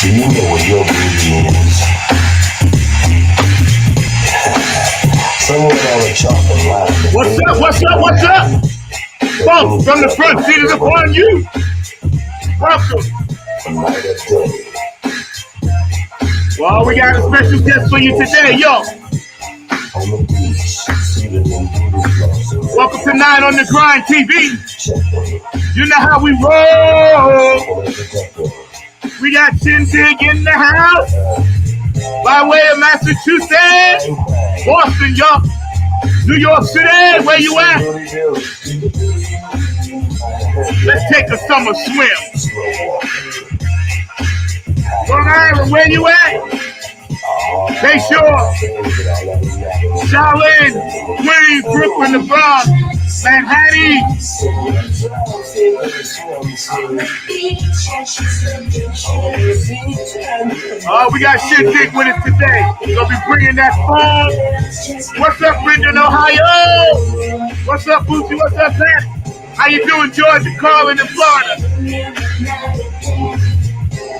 Do you know what your beauty is? Somewhere on the chocolate line. What's up? What's up? What's up? Folks, from the front seat is upon you. Welcome. Night or day. Well, we got a special guest for you today, yo. On the beach, seated in beauty blossoms. Welcome to Nine on the Grind TV. Check You know how we roll. the detective. We got Shindig in the house. By way of Massachusetts, Boston, yo. New York City, where you at? Let's take a summer swim. Long Island, where you at? Bayshore, Shaolin, Queens, Brooklyn, the Bronx, Manhattan. We got Shindig with us today. We'll be bringing that phone. What's up, Brendan, Ohio? What's up, Boosie? What's up, Pat? How you doing, Georgia? Carlin in Florida.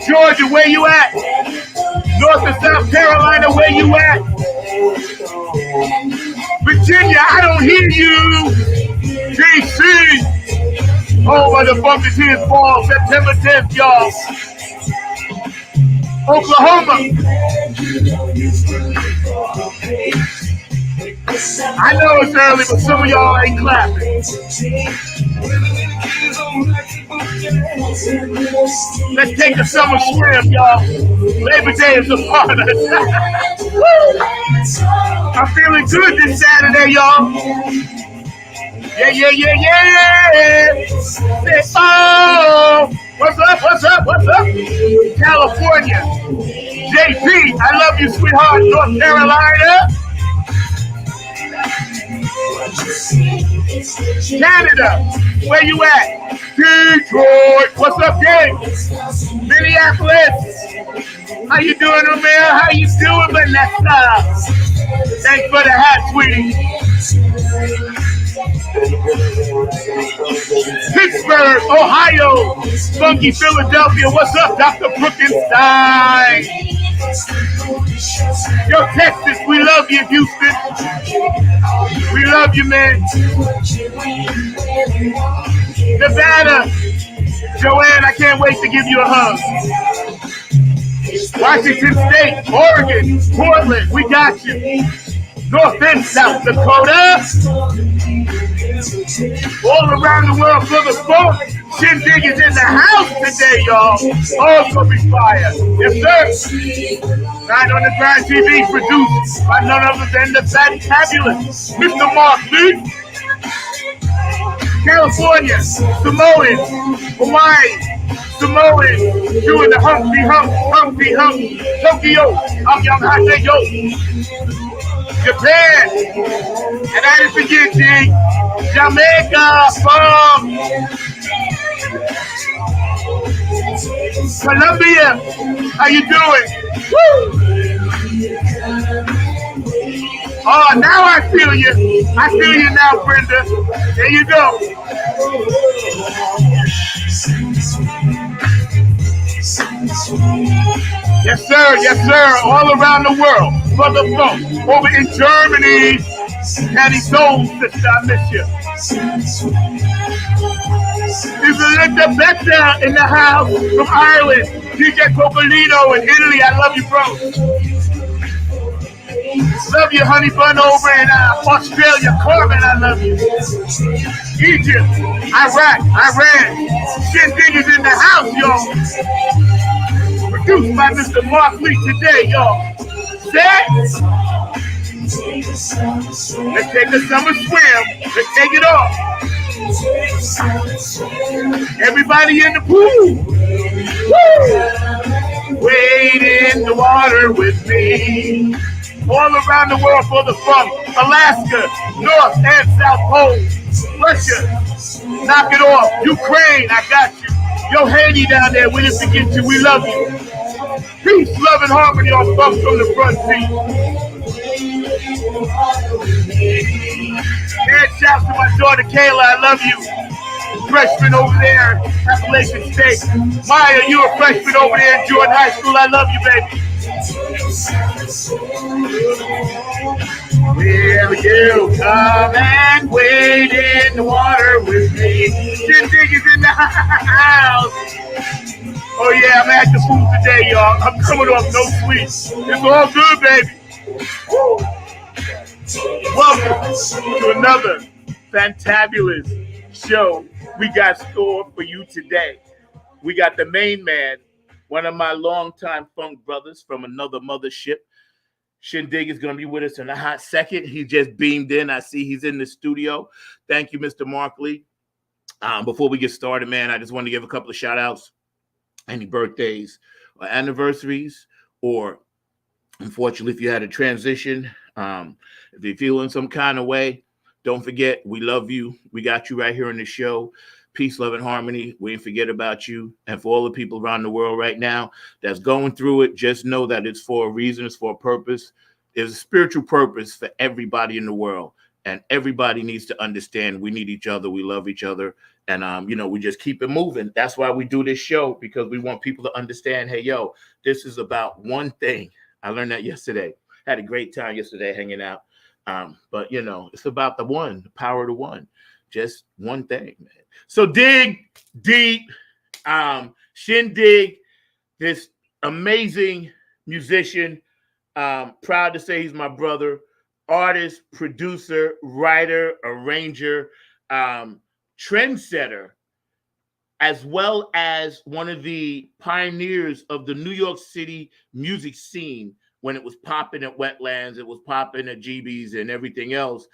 Georgia, where you at? North and South Carolina, where you at? Virginia, I don't hear you. DC, home of the Buccaneers ball, September 10th, y'all. Oklahoma. I know it's early, but some of y'all ain't clapping. Let's take a summer swim, y'all. Labor Day is upon us. I'm feeling good this Saturday, y'all. Yeah. Say, oh, what's up? California. JP, I love you, sweetheart. North Carolina. Canada, where you at? Detroit, what's up, Dave? Minneapolis, how you doing, Romeo? How you doing, Vanessa? Thanks for the hat, sweetie. Pittsburgh, Ohio, funky Philadelphia, what's up, Dr. Brookenstein? Yo, Texas, we love you, Houston. We love you, man. Nevada, Joanne, I can't wait to give you a hug. Washington State, Oregon, Portland, we got you. North and South Dakota. All around the world for the phone. Shindig is in the house today, y'all. Oh, it's gonna be fire. Yes, sir. Nine on the Grind TV produced by none other than the fantabulous Mr. Mark Lee. California, Samoan, Hawaii, Samoan, doing the Humpty Hump, Tokyo, I'm Young Haseyo. Japan, and I didn't forget, G, Jamaica from Colombia. How you doing? Woo! Oh, now I feel you. I feel you now, Brenda. There you go. Yes, sir. All around the world. For the phone. Over in Germany. Patty Soul, sister, I miss you. Isoletta Becca in the house from Ireland. DJ Cocolino in Italy. I love you, bro. Love you, honey bun, over in Australia. Corbin, I love you. Egypt, Iraq, Iran. Shindig is in the house, y'all. Produced by Mr. Mark Lee today, y'all. Set. Let's take a summer swim. Let's take it off. Everybody in the pool. Woo! Wade in the water with me. All around the world for the fun. Alaska, North and South Pole. Russia, knock it off. Ukraine, I got you. Yo, Haiti down there, we didn't forget you. We love you. Peace, love, and harmony on Bump from the front seat. And shouts to my daughter Kayla, I love you. freshman over there at Appalachian State. Maya, you a freshman over there in Jordan High School. I love you, baby. Will you come and wade in the water with me? Shindig is in the house. Oh yeah, I'm at the food today, y'all. I'm coming off no sleep. It's all good, baby. Woo. Welcome to another fantabulous show we got stored for you today. We got the main man, one of my longtime funk brothers from another mothership. Shindig is going to be with us in a hot second. He just beamed in. I see he's in the studio. Thank you, Mr. Markley. Before we get started, man, I just want to give a couple of shout outs. Any birthdays or anniversaries, or unfortunately, if you had a transition, if you're feeling some kind of way, don't forget, we love you. We got you right here on the show. Peace, love, and harmony. We ain't forget about you. And for all the people around the world right now that's going through it, just know that it's for a reason. It's for a purpose. There's a spiritual purpose for everybody in the world. And everybody needs to understand we need each other. We love each other. And, we just keep it moving. That's why we do this show, because we want people to understand, hey, yo, this is about one thing. I learned that yesterday. Had a great time yesterday hanging out. But, it's about the one, the power of the one. Just one thing, man. So dig deep. Shindig, this amazing musician. Proud to say he's my brother. Artist, producer, writer, arranger, trendsetter, as well as one of the pioneers of the New York City music scene when it was popping at Wetlands, it was popping at GB's and everything else.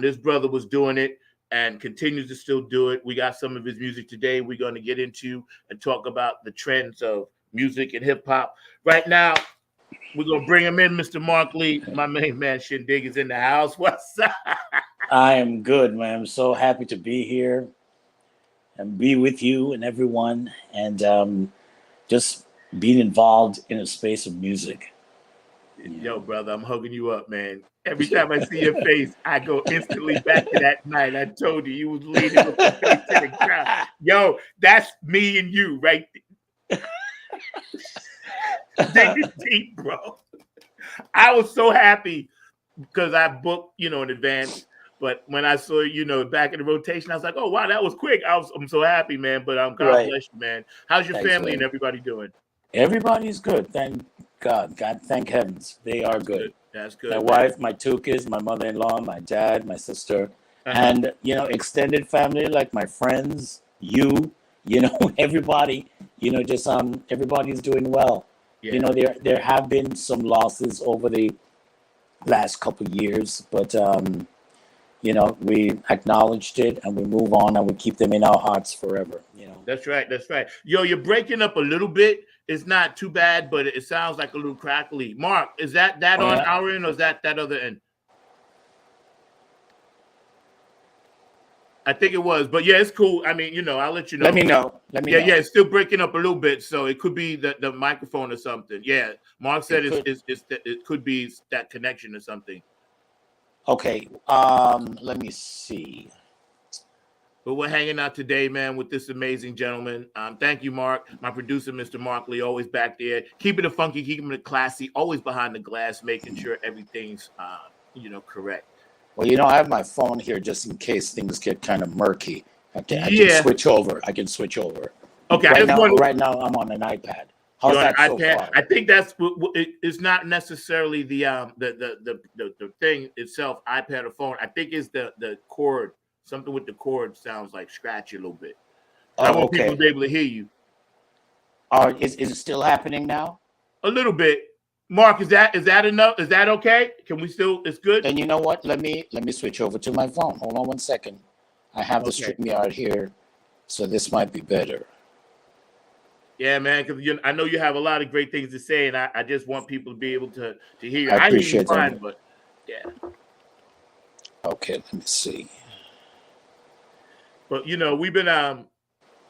This brother was doing it and continues to still do it. We got some of his music today we're going to get into and talk about the trends of music and hip hop. Right now, we're going to bring him in, Mr. Markley. My main man, Shindig, is in the house. What's up? I am good, man. I'm so happy to be here and be with you and everyone, and just being involved in a space of music. Yo, brother, I'm hugging you up, man. Every time I see your face, I go instantly back to that night. I told you was leaning with your face to the ground. Yo, that's me and you, right? Dig it deep, bro. I was so happy because I booked, in advance. But when I saw, back in the rotation, I was like, oh, wow, that was quick. I'm so happy, man. But God bless you, man. How's your family and everybody doing? Everybody's good. Thank God. Thank heavens. They are good. That's good. My wife, my two kids, my mother-in-law, my dad, my sister, and, extended family, like my friends, everybody, just everybody's doing well. Yeah. There have been some losses over the last couple of years, but we acknowledged it and we move on and we keep them in our hearts forever. That's right. Yo, you're breaking up a little bit. It's not too bad, but it sounds like a little crackly. Mark, is that on our end or is that other end? I think it was, but yeah, it's cool. I mean, I'll let you know. Let me know. Yeah, it's still breaking up a little bit, so it could be the microphone or something. Yeah, Mark said it could be that connection or something. Okay, let me see. But we're hanging out today, man, with this amazing gentleman. Thank you, Mark. My producer, Mr. Markley, always back there, keeping it funky, keeping it classy, always behind the glass, making sure everything's correct. Well, I have my phone here just in case things get kind of murky. I can switch over. Okay. Right now, I'm on an iPad. How's that so far? I think it's not necessarily the thing itself, iPad or phone. I think it's the cord. Something with the cord sounds like scratchy a little bit. I want people to be able to hear you. Is it still happening now? A little bit. Mark, is that enough? Is that okay? Can we still? It's good. And you know what? Let me switch over to my phone. Hold on 1 second. I have the StreamYard here, so this might be better. Yeah, man, because I know you have a lot of great things to say, and I just want people to be able to hear you. I appreciate hear you fine, but yeah. Okay, let me see. But we've been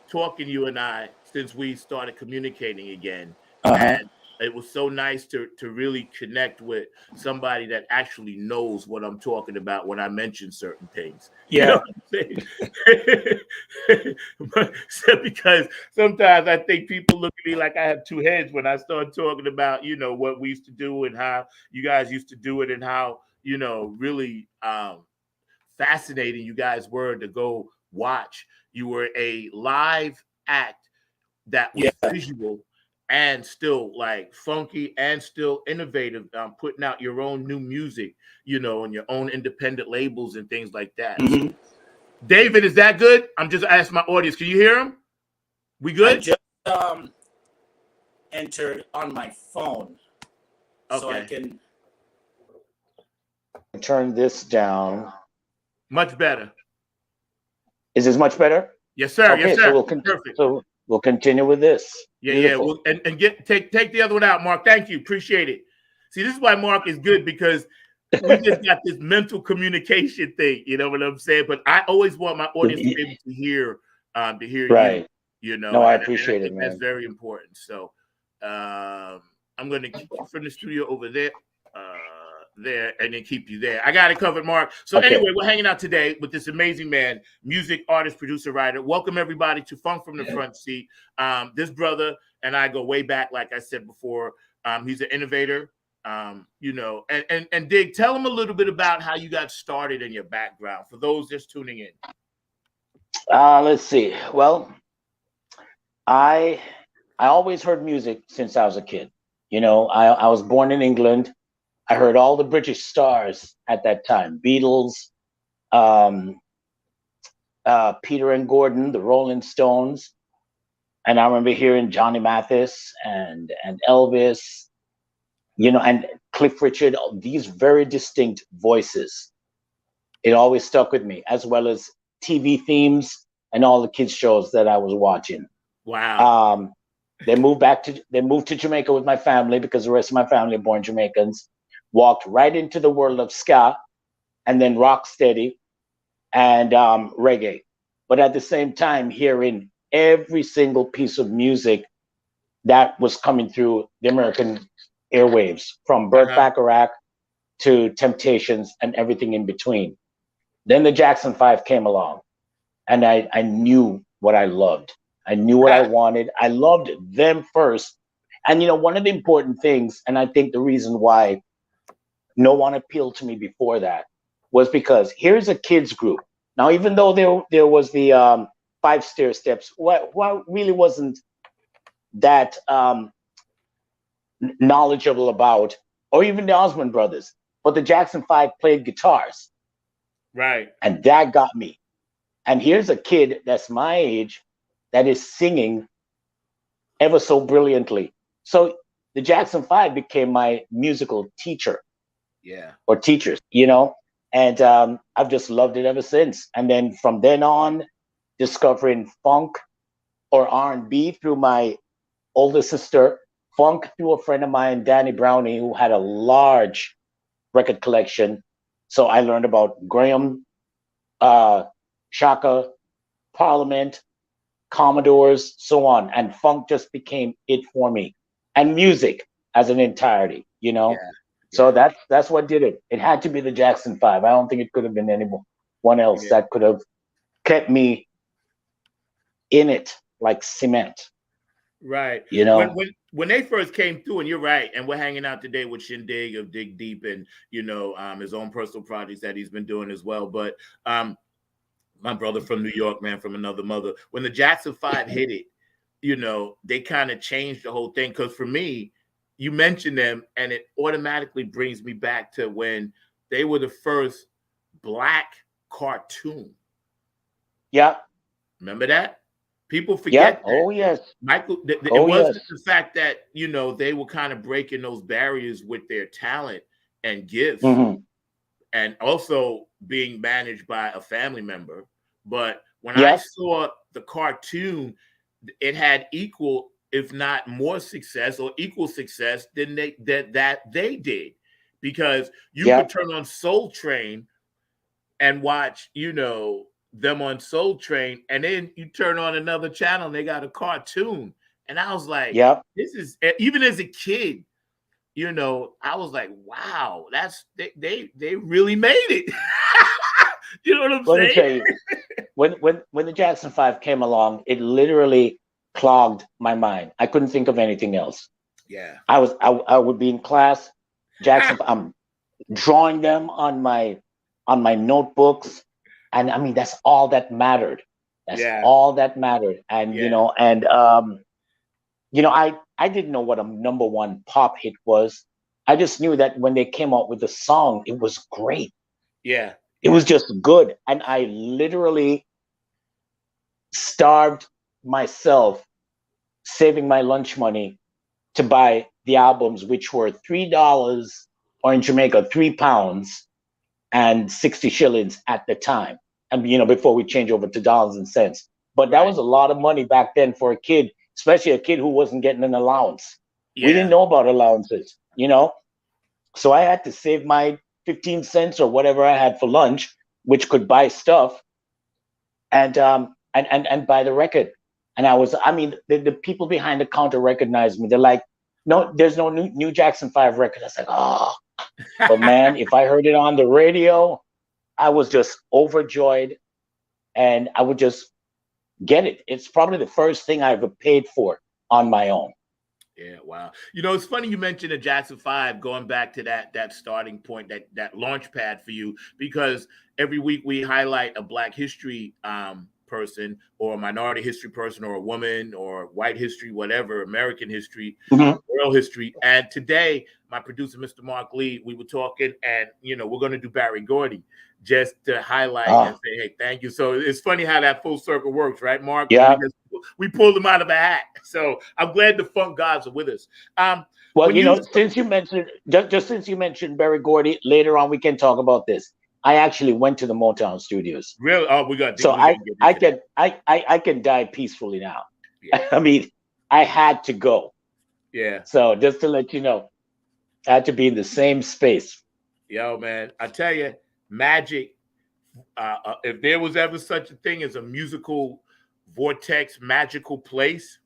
talking, you and I, since we started communicating again. And it was so nice to really connect with somebody that actually knows what I'm talking about when I mention certain things. You know Yeah. what I'm saying? Because sometimes I think people look at me like I have two heads when I start talking about, you know, what we used to do and how you guys used to do it and how, you know, really fascinating you guys were to go watch. You were a live act that was Yeah. visual and still like funky and still innovative, putting out your own new music, you know, and your own independent labels and things like that. So, Mhm. David, is that good? I'm just asking my audience. Can you hear him? We I good? just entered on my phone, so I Okay. can turn this down. Much better. Is this much better? Yes, sir. Yes, Okay, so sir. we'll Perfect. continue with this. Yeah, yeah. Beautiful. Well, and take the other one out, Mark. Thank you. Appreciate it. See, this is why Mark is good because we just got this mental communication thing. You know what I'm saying? But I always want my audience to be able to hear you. Right. You know, No, I and I appreciate it, think that's man. very important. So, I'm going to keep you from the studio over there. There and then keep you there. I got it covered, Mark. So Okay. anyway, we're hanging out today with this amazing man, music artist, producer, writer. Welcome everybody to Funk from the Front Seat. This brother and I go way back, like I said before. He's an innovator. You know, and Dig, tell him a little bit about how you got started in your background for those just tuning in. Let's see. Well, I always heard music since I was a kid. You know, I was born in England. I heard all the British stars at that time: Beatles, um, Peter and Gordon, the Rolling Stones, and I remember hearing Johnny Mathis and Elvis, you know, and Cliff Richard. These very distinct voices. It always stuck with me, as well as TV themes and all the kids shows that I was watching. Wow. They moved to Jamaica with my family because the rest of my family are born Jamaicans. Walked right into the world of ska and then rock steady and reggae. But at the same time, hearing every single piece of music that was coming through the American airwaves, from Burt Bacharach to Temptations and everything in between. Then the Jackson 5 came along, and I knew what I loved. I knew what I wanted. I loved them first. And, you know, one of the important things, and I think the reason why no one appealed to me before that, was because here's a kids group. Now, even though there was the 5 stair steps, what really wasn't that knowledgeable about, or even the Osmond Brothers, but the Jackson 5 played guitars. Right. And that got me. And here's a kid that's my age that is singing ever so brilliantly. So the Jackson 5 became my musical teacher. Yeah. Or teachers, you know, and I've just loved it ever since. And then from then on, discovering funk or R&B through my older sister, funk through a friend of mine, Danny Brownie, who had a large record collection. So I learned about Graham, Shaka, Parliament, Commodores, so on. And funk just became it for me. And music as an entirety, you know. Yeah. So that's what did it. It had to be the Jackson 5. I don't think it could have been anyone else that could have kept me in it like cement. Right. You know, when they first came through, and you're right, and we're hanging out today with Shindig of Dig Deep and, you know, his own personal projects that he's been doing as well. But my brother from New York, man, from another mother, when the Jackson 5 hit it, you know, they kind of changed the whole thing. Because for me, you mentioned them, and it automatically brings me back to when they were the first black cartoon. Yeah. Remember that? People forget that. Oh, yes. Michael, it wasn't the fact that, you know, they were kind of breaking those barriers with their talent and gifts, and also being managed by a family member. But when I saw the cartoon, it had equal, if not more success or equal success than they did, because you could turn on Soul Train and watch, you know, them on Soul Train, and then you turn on another channel and they got a cartoon, And I was like, Yep. this is, even as a kid, you know, I was like, wow, that's they really made it. You know what I'm Let me saying? tell you, when the Jackson Five came along, it literally clogged my mind. I couldn't think of anything else. Yeah. I would be in class, Jackson. I'm drawing them on my notebooks, and I mean that's all that mattered. That's Yeah. all that mattered. And Yeah. I didn't know what a number one pop hit was. I just knew that when they came out with the song, it was great. Yeah. It was just good, and I literally starved myself saving my lunch money to buy the albums, which were $3, or in Jamaica, £3 and 60 shillings at the time. And before we change over to dollars and cents. But that Right. was a lot of money back then for a kid, especially a kid who wasn't getting an allowance. We didn't Yeah. know about allowances, So I had to save my 15 cents or whatever I had for lunch, which could buy stuff, and buy the record. And the people behind the counter recognized me. They're like, no, there's no new Jackson 5 record. I was like, oh, but man, if I heard it on the radio, I was just overjoyed, and I would just get it. It's probably the first thing I ever paid for on my own. Yeah, wow. You know, it's funny you mentioned the Jackson 5, going back to that starting point, that launch pad for you, because every week we highlight a Black history person, or a minority history person, or a woman, or white history, whatever, American history, world history. And today, my producer, Mr. Mark Lee, we were talking, and we're going to do Barry Gordy, just to highlight and say, hey, thank you. So it's funny how that full circle works, right, Mark? Yeah. We pulled them out of a hat. So I'm glad the funk gods are with us. Well, since you mentioned since you mentioned Barry Gordy, later on we can talk about this. I actually went to the Motown studios. Really? Oh, we got. So I can die peacefully now. Yeah. I mean, I had to go. Yeah. So just to let you know, I had to be in the same space. Yo, man, I tell you, magic. If there was ever such a thing as a musical vortex, magical place,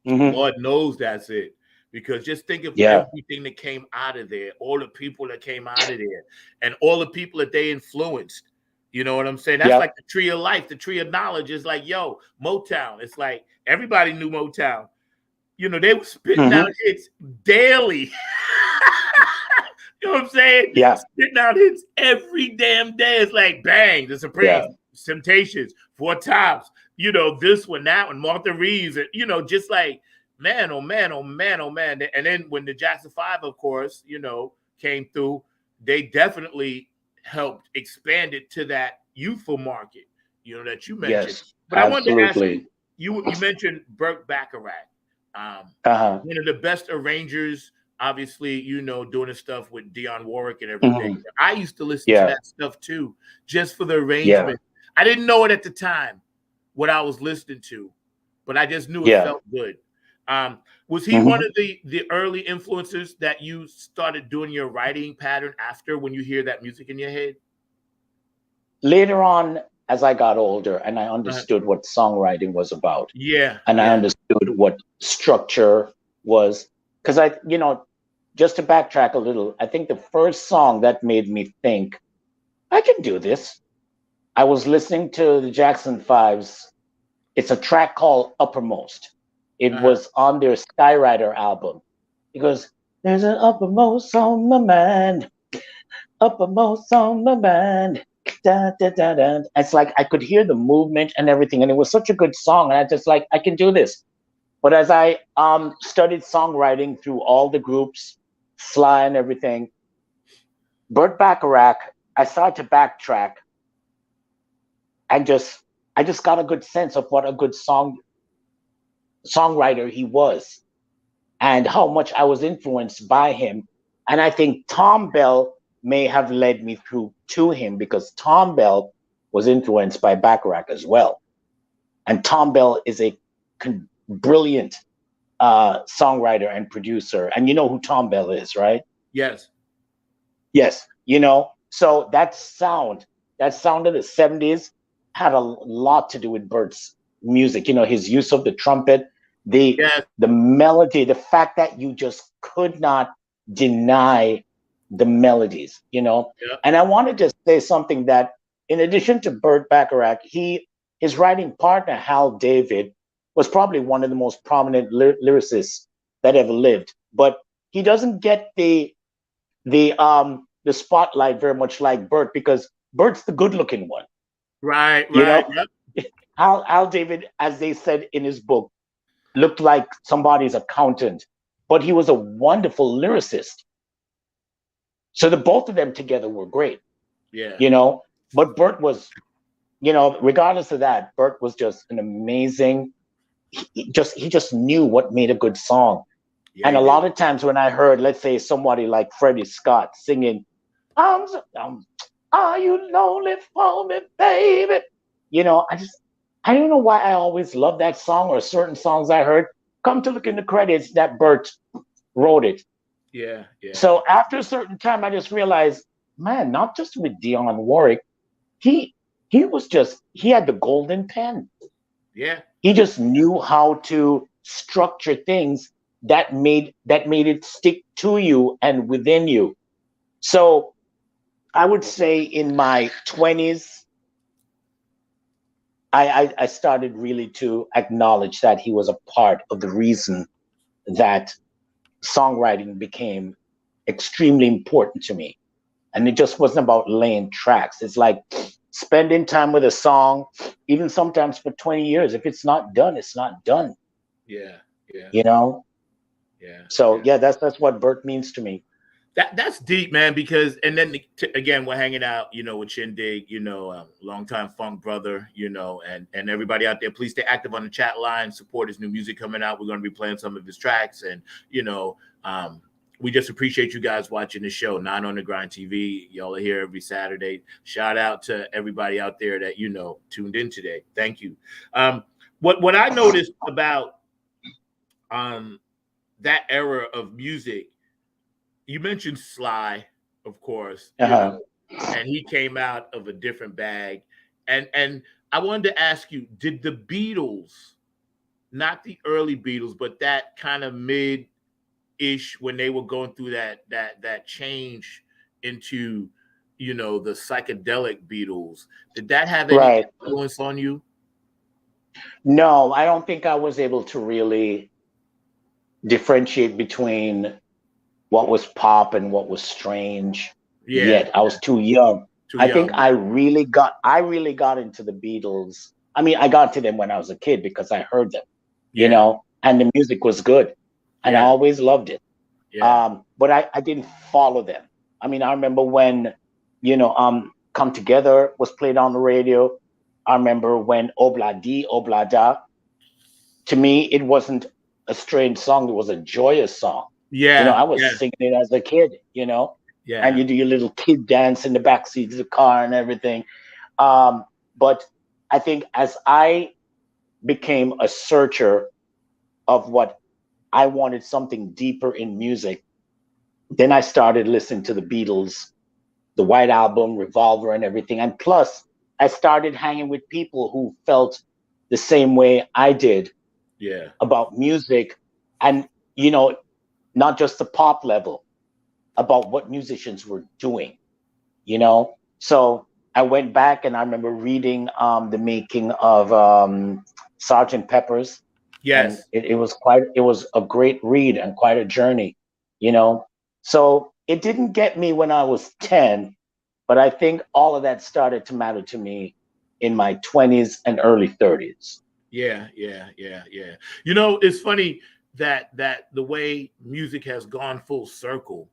Lord knows that's it. Because just think of everything that came out of there, all the people that came out of there, and all the people that they influenced. You know what I'm saying? That's like the tree of life. The tree of knowledge is like, yo, Motown. It's like everybody knew Motown. They were spitting out hits daily. You know what I'm saying? Yeah. Spitting out hits every damn day. It's like, bang, the Supremes, Temptations, Four Tops, this one, that one, Martha Reeves, just like, man, oh man, oh man, oh man. And then when the Jackson 5, of course, came through, they definitely helped expand it to that youthful market, that you mentioned. Yes, but absolutely. I wanted to ask you mentioned Burt Bacharach, one of the best arrangers, obviously, doing his stuff with Dionne Warwick and everything. I used to listen to that stuff too, just for the arrangement. I didn't know it at the time, what I was listening to, but I just knew it felt good. Was he one of the early influences that you started doing your writing pattern after, when you hear that music in your head? Later on, as I got older and I understood what songwriting was about. Yeah. And I understood what structure was. Because just to backtrack a little, I think the first song that made me think, I can do this. I was listening to the Jackson 5's. It's a track called Uppermost. It was on their Skyrider album. He goes, there's an uppermost on my mind, uppermost on my mind. Da, da, da, da. It's like I could hear the movement and everything, and it was such a good song. And I just like, I can do this. But as I studied songwriting through all the groups, Sly and everything, Burt Bacharach, I started to backtrack, and I just got a good sense of what a good songwriter he was, and how much I was influenced by him. And I think Tom Bell may have led me through to him, because Tom Bell was influenced by Bacharach as well. And Tom Bell is a brilliant songwriter and producer. And you know who Tom Bell is, right? Yes. Yes. So that sound of the 70s had a lot to do with Burt's music. His use of the trumpet, The Yes. the melody, the fact that you just could not deny the melodies, you know. Yep. And I wanted to say something that, in addition to Burt Bacharach, his writing partner Hal David was probably one of the most prominent lyricists that ever lived. But he doesn't get the spotlight very much like Burt, because Burt's the good-looking one. Right. You Right. know, Yep. Al David, as they said in his book, looked like somebody's accountant, but he was a wonderful lyricist. So the both of them together were great, Yeah. you know. But Burt was, you know, regardless of that, Burt was just an amazing. He just knew what made a good song. Yeah, And a lot of times when I heard, let's say, somebody like Freddie Scott singing, "Are you lonely for me, baby?" You know, I don't know why I always loved that song, or certain songs I heard. Come to look in the credits, that Burt wrote it. Yeah. Yeah. So after a certain time, I just realized, man, not just with Dionne Warwick, he he had the golden pen. Yeah. He just knew how to structure things that made it stick to you and within you. So I would say in my 20s, I started really to acknowledge that he was a part of the reason that songwriting became extremely important to me. And it just wasn't about laying tracks. It's like spending time with a song, even sometimes for 20 years. If it's not done, it's not done. Yeah. Yeah. You know? Yeah. So yeah, that's what Burt means to me. That's deep, man. Because and then again, we're hanging out, you know, with Shindig, you know, longtime funk brother, you know, and everybody out there. Please stay active on the chat line. Support his new music coming out. We're going to be playing some of his tracks, and you know, we just appreciate you guys watching the show. 9 on the Grind TV. Y'all are here every Saturday. Shout out to everybody out there that you know tuned in today. Thank you. What I noticed about that era of music. You mentioned Sly, of course, you know, and he came out of a different bag. And I wanted to ask you, did the Beatles, not the early Beatles, but that kind of mid-ish when they were going through that change into, you know, the psychedelic Beatles, did that have any influence on you? No, I don't think I was able to really differentiate between what was pop and what was strange yet. I was too young. I think I really got into the Beatles. I mean, I got to them when I was a kid because I heard them, you know, and the music was good, and I always loved it. But I didn't follow them. I mean, I remember when, you know, Come Together was played on the radio. I remember when Obla Di, Obla Da. To me, it wasn't a strange song. It was a joyous song. Yeah. You know, I was singing it as a kid, you know, and you do your little kid dance in the backseat of the car and everything. But I think as I became a searcher of what I wanted, something deeper in music, then I started listening to the Beatles, the White Album, Revolver, and everything. And plus, I started hanging with people who felt the same way I did about music. And, you know, not just the pop level, about what musicians were doing, you know? So I went back and I remember reading the making of Sgt. Pepper's. Yes. And it was a great read and quite a journey, you know? So it didn't get me when I was 10, but I think all of that started to matter to me in my 20s and early 30s. Yeah. You know, it's funny that the way music has gone full circle,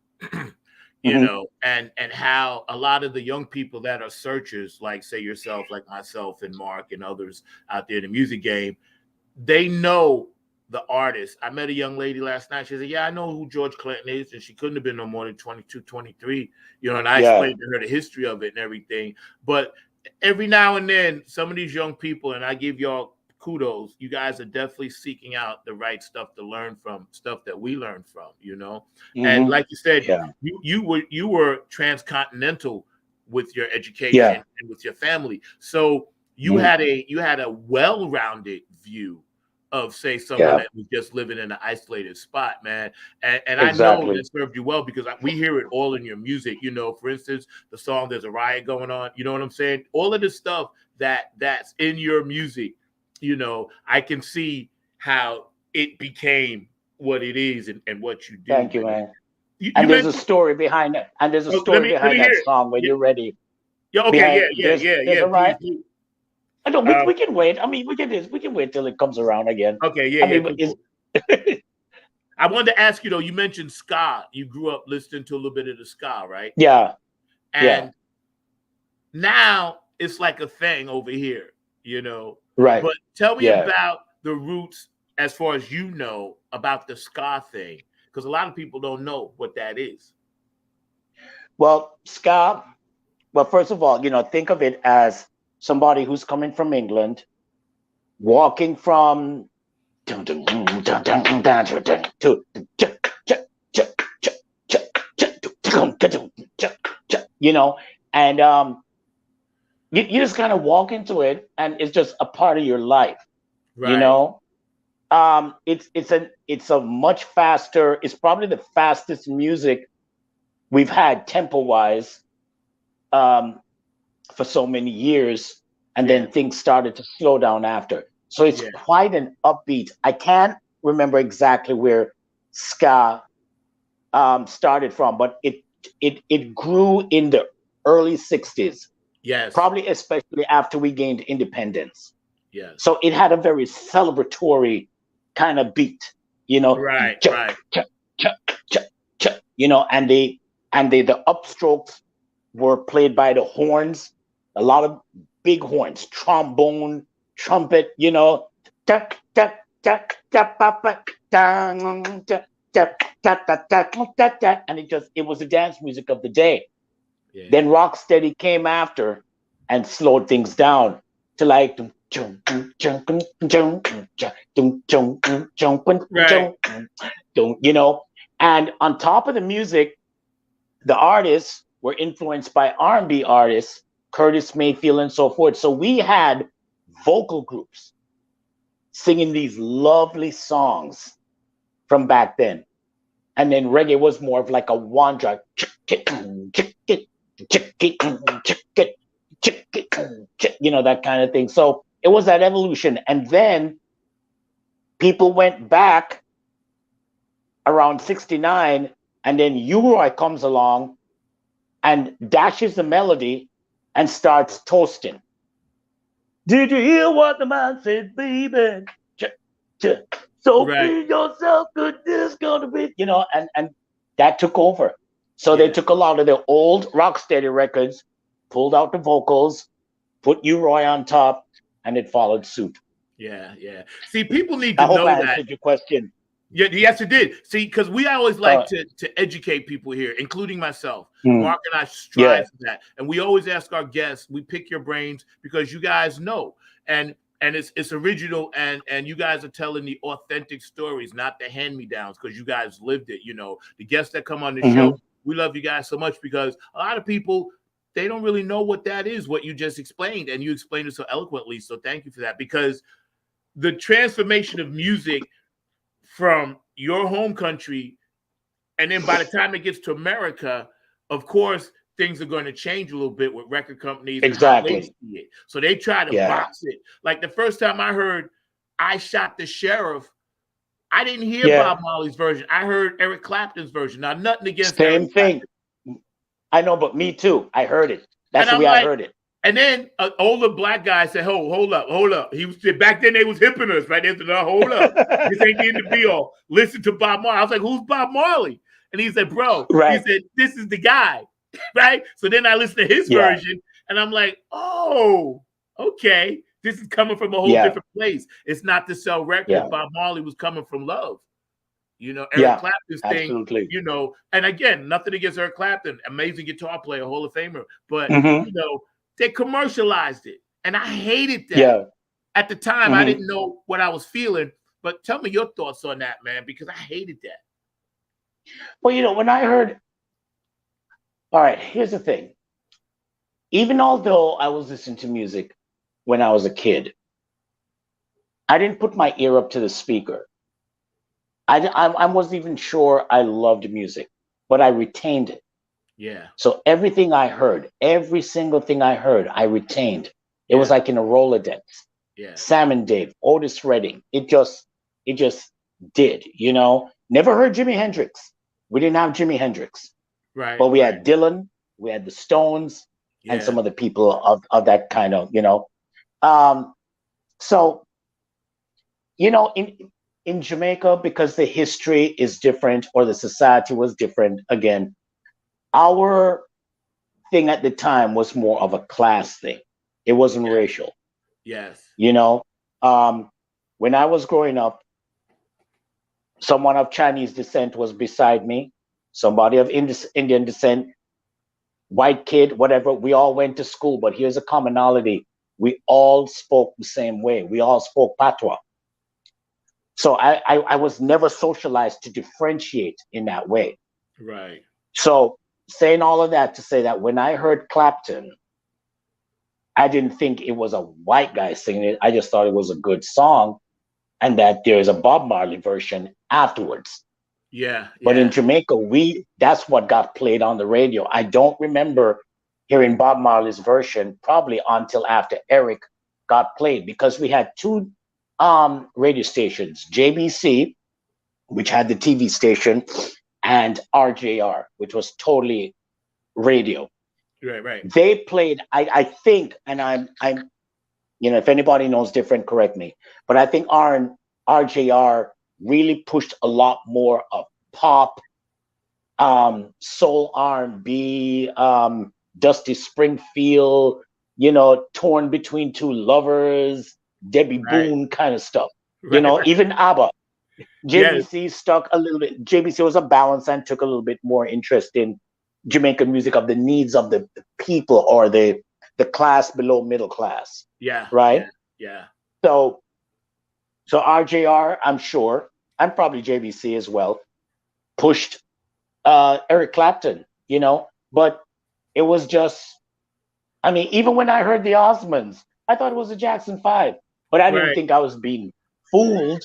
you know, and how a lot of the young people that are searchers, like say yourself, like myself and Mark and others out there in the music game, they know the artist. I met a young lady last night. She said, yeah, I know who George Clinton is. And she couldn't have been no more than 22, 23, you know, and I explained to her the history of it and everything. But every now and then, some of these young people, and I give y'all kudos, you guys are definitely seeking out the right stuff to learn from, stuff that we learn from, you know. And like you said, you were transcontinental with your education and with your family, so you had a well-rounded view of say someone Yeah, that was just living in an isolated spot, man. And I know exactly. that served you well because we hear it all in your music. You know, for instance, the song "There's a Riot Going On." You know what I'm saying? All of the stuff that's in your music. You know, I can see how it became what it is and what you do, Thank you, man. man. You And there's a mentioned. story behind it. And there's a Oh, let story me let behind me that hear it. song when Yeah, you're ready. yeah, okay, Behind there's yeah. a Please right. do. I don't. Um, We can wait. I mean, we can wait till it comes around again. okay, I yeah, mean, cool, is cool. I wanted to ask you though. You mentioned ska. You grew up listening to a little bit of the ska, right? yeah, yeah, And now it's like a thing over here, you know. right, But tell me yeah. about the roots as far as you know about the ska thing, because a lot of people don't know what that is. Well, ska. Well, first of all, think of it as somebody who's coming from England, walking from you know, and you just kind of walk into it, and it's just a part of your life, you Right. know. It's a much faster. It's probably the fastest music we've had tempo wise, um, for so many years, and Yeah. then things started to slow down after. So it's Yeah. quite an upbeat. I can't remember exactly where ska started from, but it grew in the early '60s, Yes. probably especially after we gained independence. Yes. So it had a very celebratory kind of beat, you know, Right. chuck, Right. chuck, chuck, chuck, chuck, and the upstrokes were played by the horns, a lot of big horns, trombone, trumpet, tuck, tuck, tuck, tuck, tuck, tuck, tuck, tuck, tuck, tuck, tuck, tuck, tuck, and it was the dance music of the day. Yeah. Then Rocksteady came after and slowed things down to like Right. and on top of the music, the artists were influenced by R&B artists, Curtis Mayfield and so forth. So we had vocal groups singing these lovely songs from back then. And then reggae was more of like a one drop, that kind of thing. So it was that evolution. And then people went back around 69, and then U-Roy comes along and dashes the melody and starts toasting. Did you hear what the man said, baby? So Right. be yourself, good this gonna be, and that took over. So they Yeah. took a lot of the old Rocksteady records, pulled out the vocals, put U-Roy on top, and it followed suit. Yeah. Yeah. See, people need I to hope know I that. answered your question. Yeah, yes, it did. See, because we always like to educate people here, including myself. Mark and I strive for that, and we always ask our guests. We pick your brains because you guys know, and it's original, and you guys are telling the authentic stories, not the hand me downs, because you guys lived it. The guests that come on the show, we love you guys so much because a lot of people, they don't really know what that is, what you just explained, and you explained it so eloquently. So thank you for that, because the transformation of music from your home country, and then by the time it gets to America, of course, things are going to change a little bit with record companies and how they see it. So they try to box it. Like the first time I heard "I Shot the Sheriff," I didn't hear Bob Marley's version. I heard Eric Clapton's version. Now, nothing against Same Eric thing. Clapton. I know, but me too. I heard it. That's the way I heard it. And then an older black guy said, hold up. He was back then they was hipping us, right? They said, no, hold up. This ain't the end to be all. Listen to Bob Marley. I was like, who's Bob Marley? And he said, bro, he said, this is the guy. Right? So then I listened to his version and I'm like, oh, okay. This is coming from a whole different place. It's not to sell records. Bob Marley was coming from love. Eric Clapton's thing, and again, nothing against Eric Clapton, amazing guitar player, Hall of Famer, but they commercialized it, and I hated that. At the time, I didn't know what I was feeling, but tell me your thoughts on that, man, because I hated that. Well, when I heard, all right, here's the thing. Even although I was listening to music when I was a kid, I didn't put my ear up to the speaker. I wasn't even sure I loved music, but I retained it. Yeah. So everything I heard, every single thing I heard, I retained. It was Yeah. like in a Rolodex. Yeah. Sam and Dave, Otis Redding. It just did, you know. Never heard Jimi Hendrix. We didn't have Jimi Hendrix, Right. but we right. had Dylan, we had the Stones, and Yeah. some other people of that kind of, you know. So, you know, in Jamaica, because the history is different or the society was different, again, our thing at the time was more of a class thing. It wasn't Yes. racial. Yes. You know, when I was growing up, someone of Chinese descent was beside me, somebody of Indian descent, white kid, whatever. We all went to school, but here's a commonality. We all spoke the same way. We all spoke patois. So I was never socialized to differentiate in that way. Right. So saying all of that to say that when I heard Clapton, I didn't think it was a white guy singing it. I just thought it was a good song, and that there's a Bob Marley version afterwards. Yeah. But in yeah. Jamaica, that's what got played on the radio. I don't remember hearing Bob Marley's version probably until after Eric got played, because we had two radio stations, JBC, which had the TV station, and RJR, which was totally radio. Right. They played, I think, and I'm you know, if anybody knows different, correct me, but I think RJR really pushed a lot more of pop, soul, R&B, Dusty Springfield, you know, Torn Between Two Lovers, Debbie Right. Boone kind of stuff. Right. You know, even ABBA. Yes. JBC stuck a little bit. JBC was a balance and took a little bit more interest in Jamaican music, of the needs of the people, or the class below middle class. Yeah. Right. Yeah. So RJR, I'm sure, and probably JBC as well, pushed Eric Clapton, you know, but it was just, I mean, even when I heard the Osmonds, I thought it was a Jackson 5, but I didn't Right. think I was being fooled,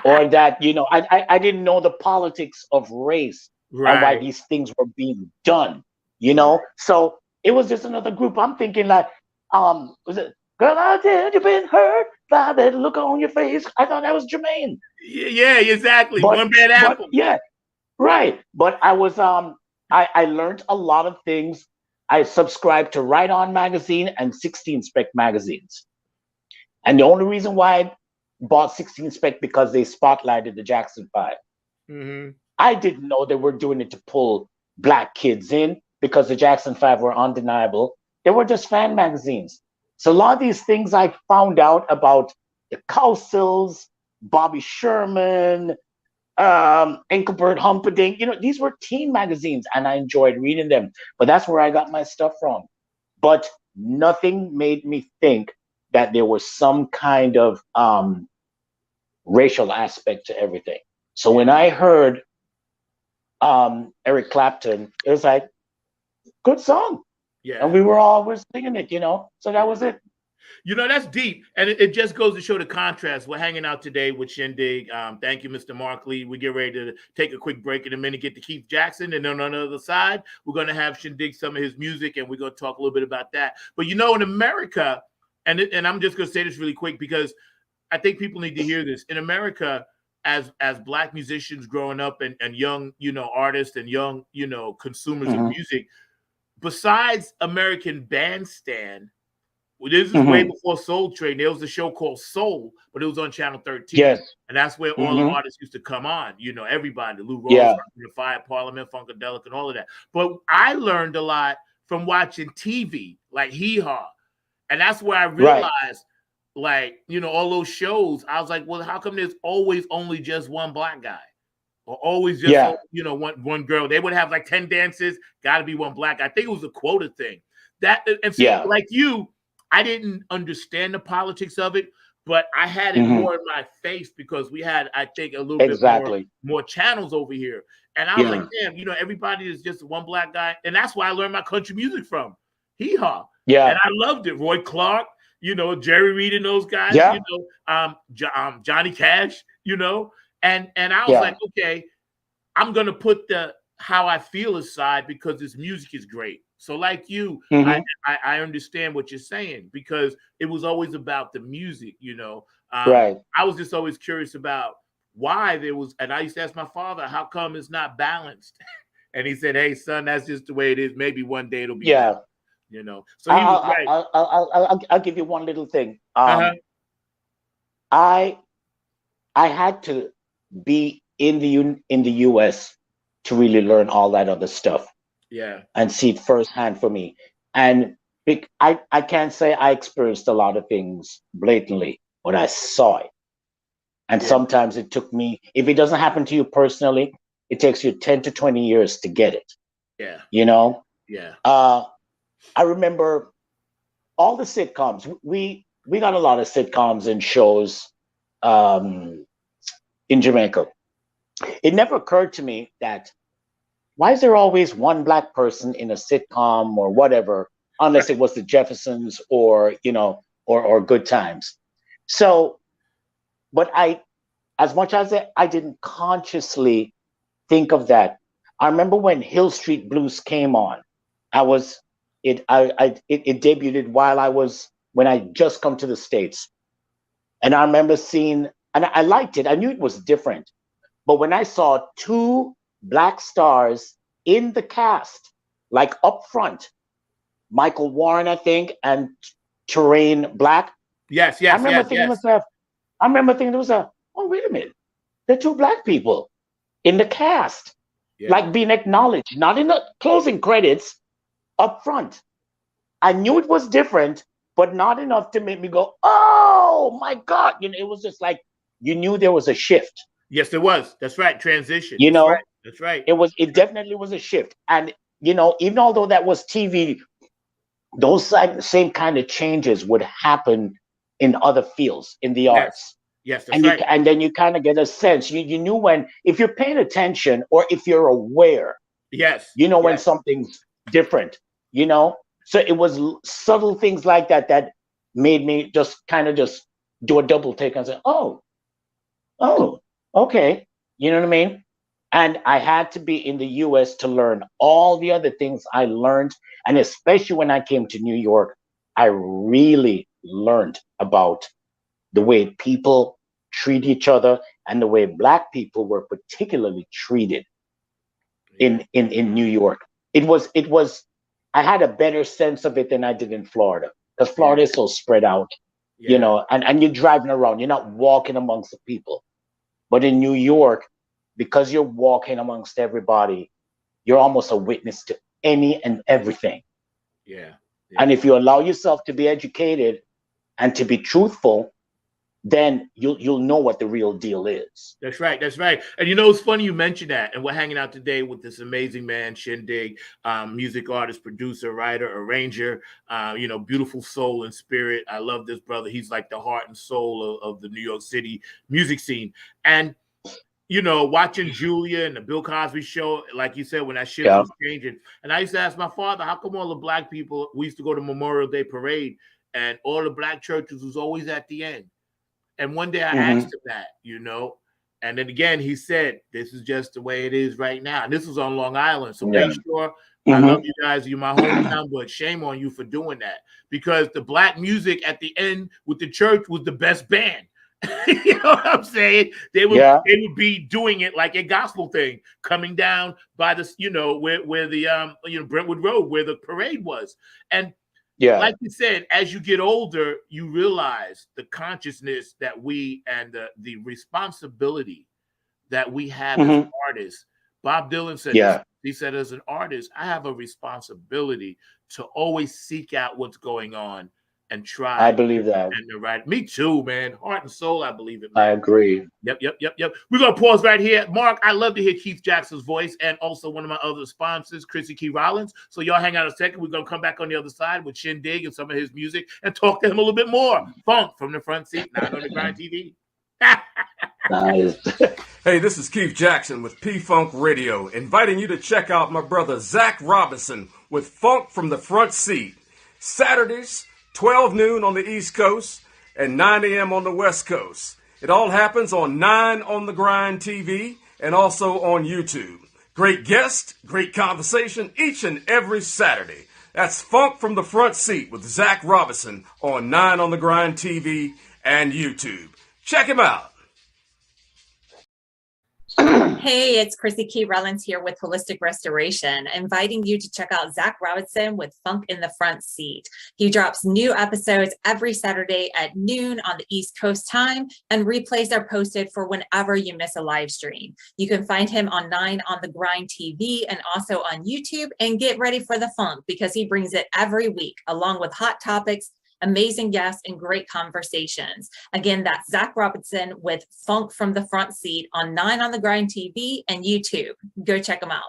or that, you know, I didn't know the politics of race and why Right. these things were being done, you know? So it was just another group. I'm thinking like, was it, girl, I tell you been hurt by that look on your face? I thought that was Jermaine. Yeah, exactly. But- One bad But apple. yeah, right. But I was, I learned a lot of things. I subscribed to Right On magazine and 16 Spec magazines. And the only reason why I bought 16 Spec, because they spotlighted the Jackson 5. Mm-hmm. I didn't know they were doing it to pull black kids in, because the Jackson 5 were undeniable. They were just fan magazines. So a lot of these things I found out about the Cowsills, Bobby Sherman, Engelbert Humperdinck, you know, these were teen magazines, and I enjoyed reading them. But that's where I got my stuff from. But nothing made me think that there was some kind of racial aspect to everything. So when I heard Eric Clapton, it was like, good song. Yeah. And we were always singing it, you know. So that was it. You know, that's deep. And it just goes to show the contrast. We're hanging out today with Shindig. Thank you, Mr. Markley. We get ready to take a quick break in a minute, get to Keith Jackson. And then on the other side, we're going to have Shindig some of his music, and we're going to talk a little bit about that. But, you know, in America, and I'm just going to say this really quick because I think people need to hear this. In America, as black musicians growing up and young, you know, artists and young, you know, consumers of music, besides American Bandstand, well, this is way before Soul Train. There was a show called Soul, but it was on Channel 13. Yes. And that's where all the artists used to come on. You know, everybody, Lou Rawls, Yeah. the Fire, Parliament, Funkadelic, and all of that. But I learned a lot from watching TV, like Hee Haw. And that's where I realized, like, you know, all those shows, I was like, well, how come there's always only just one black guy? Or always just, you know, one girl. They would have like 10 dances, got to be one black. I think it was a quota thing. And so, like you, I didn't understand the politics of it, but I had it more in my face because we had, I think, a little bit more channels over here. And I was like, damn, you know, everybody is just one black guy. And that's where I learned my country music from. Hee Haw. Yeah. And I loved it. Roy Clark, you know, Jerry Reed and those guys, Yeah. you know, Johnny Cash, you know, and I was Yeah. like, okay, I'm gonna put the how I feel aside because this music is great. So, like you, Mhm. I understand what you're saying because it was always about the music, you know. Right. I was just always curious about why there was, and I used to ask my father, how come it's not balanced? And he said, "Hey, son, that's just the way it is. Maybe one day it'll be Yeah. better." You know. So he was right. I'll give you one little thing. Uh-huh. I had to be in the US to really learn all that other stuff Yeah. and see it firsthand for me. And I can't say I experienced a lot of things blatantly, but I saw it. And Yeah. sometimes it took me, if it doesn't happen to you personally, it takes you 10 to 20 years to get it. Yeah. You know? Yeah. I remember all the sitcoms. We got a lot of sitcoms and shows in Jamaica. It never occurred to me that why is there always one black person in a sitcom or whatever, unless it was the Jeffersons or, you know, or Good Times. So, but as much as I didn't consciously think of that, I remember when Hill Street Blues came on. It debuted when I just come to the States. And I remember seeing, and I liked it. I knew it was different. But when I saw two black stars in the cast, like up front, Michael Warren, I think, and Terrain Black. Yes. I remember thinking to myself, oh, wait a minute. They're two black people in the cast, like being acknowledged, not in the closing credits, up front. I knew it was different, but not enough to make me go, oh my God. You know, it was just like you knew there was a shift. Yes, there was. That's right. Transition. You know, that's right. It definitely was a shift. And, you know, even although that was TV, those same kind of changes would happen in other fields, in the arts. Yes, that's right. And then you kind of get a sense. You knew when, if you're paying attention or if you're aware, you know when something's different, you know? So it was subtle things like that that made me just do a double take and say, oh, okay. You know what I mean? And I had to be in the US to learn all the other things I learned. And especially when I came to New York, I really learned about the way people treat each other and the way Black people were particularly treated in New York. It was I had a better sense of it than I did in Florida, because Florida is so spread out, you know, and you're driving around, you're not walking amongst the people. But in New York, because you're walking amongst everybody, you're almost a witness to any and everything. Yeah. And if you allow yourself to be educated and to be truthful, then you'll know what the real deal is. That's right. That's right. And you know, it's funny you mentioned that. And we're hanging out today with this amazing man, Shindig, music artist, producer, writer, arranger, you know, beautiful soul and spirit. I love this brother. He's like the heart and soul of the New York City music scene. And, you know, watching Julia and the Bill Cosby show, like you said, when that shit was changing. And I used to ask my father, how come all the Black people, we used to go to Memorial Day Parade, and all the Black churches was always at the end. And one day I asked him that, you know, and then again, he said, this is just the way it is right now. And this was on Long Island. So make sure, I love you guys. You're my hometown, but shame on you for doing that, because the Black music at the end with the church was the best band. You know what I'm saying? They would be doing it like a gospel thing, coming down by the, you know, where the, you know, Brentwood Road, where the parade was. And like you said, as you get older, you realize the consciousness that we and the responsibility that we have as artists. Bob Dylan said this. He said, as an artist, I have a responsibility to always seek out what's going on and try. I believe that. And right. Me too, man. Heart and soul, I believe it, man. I agree. Yep. We're going to pause right here. Mark, I love to hear Keith Jackson's voice, and also one of my other sponsors, Chrissy Key Rollins. So y'all hang out a second. We're going to come back on the other side with Shindig and some of his music and talk to him a little bit more. Funk from the front seat, not on the Grind TV. Nice. Hey, this is Keith Jackson with P-Funk Radio, inviting you to check out my brother Zach Robinson with Funk from the Front Seat. Saturdays, 12 noon on the East Coast, and 9 a.m. on the West Coast. It all happens on 9 on the Grind TV and also on YouTube. Great guests, great conversation each and every Saturday. That's Funk from the Front Seat with Zach Robinson on 9 on the Grind TV and YouTube. Check him out. Hey, it's Chrissy Key Rollins here with Holistic Restoration, inviting you to check out Zach Robinson with Funk in the Front Seat. He drops new episodes every Saturday at noon on the East Coast time, and replays are posted for whenever you miss a live stream. You can find him on 9 on the Grind TV and also on YouTube, and get ready for the funk because he brings it every week along with hot topics, amazing guests, and great conversations. Again, that's Zach Robinson with Funk from the Front Seat on 9 on the Grind TV and YouTube. Go check them out.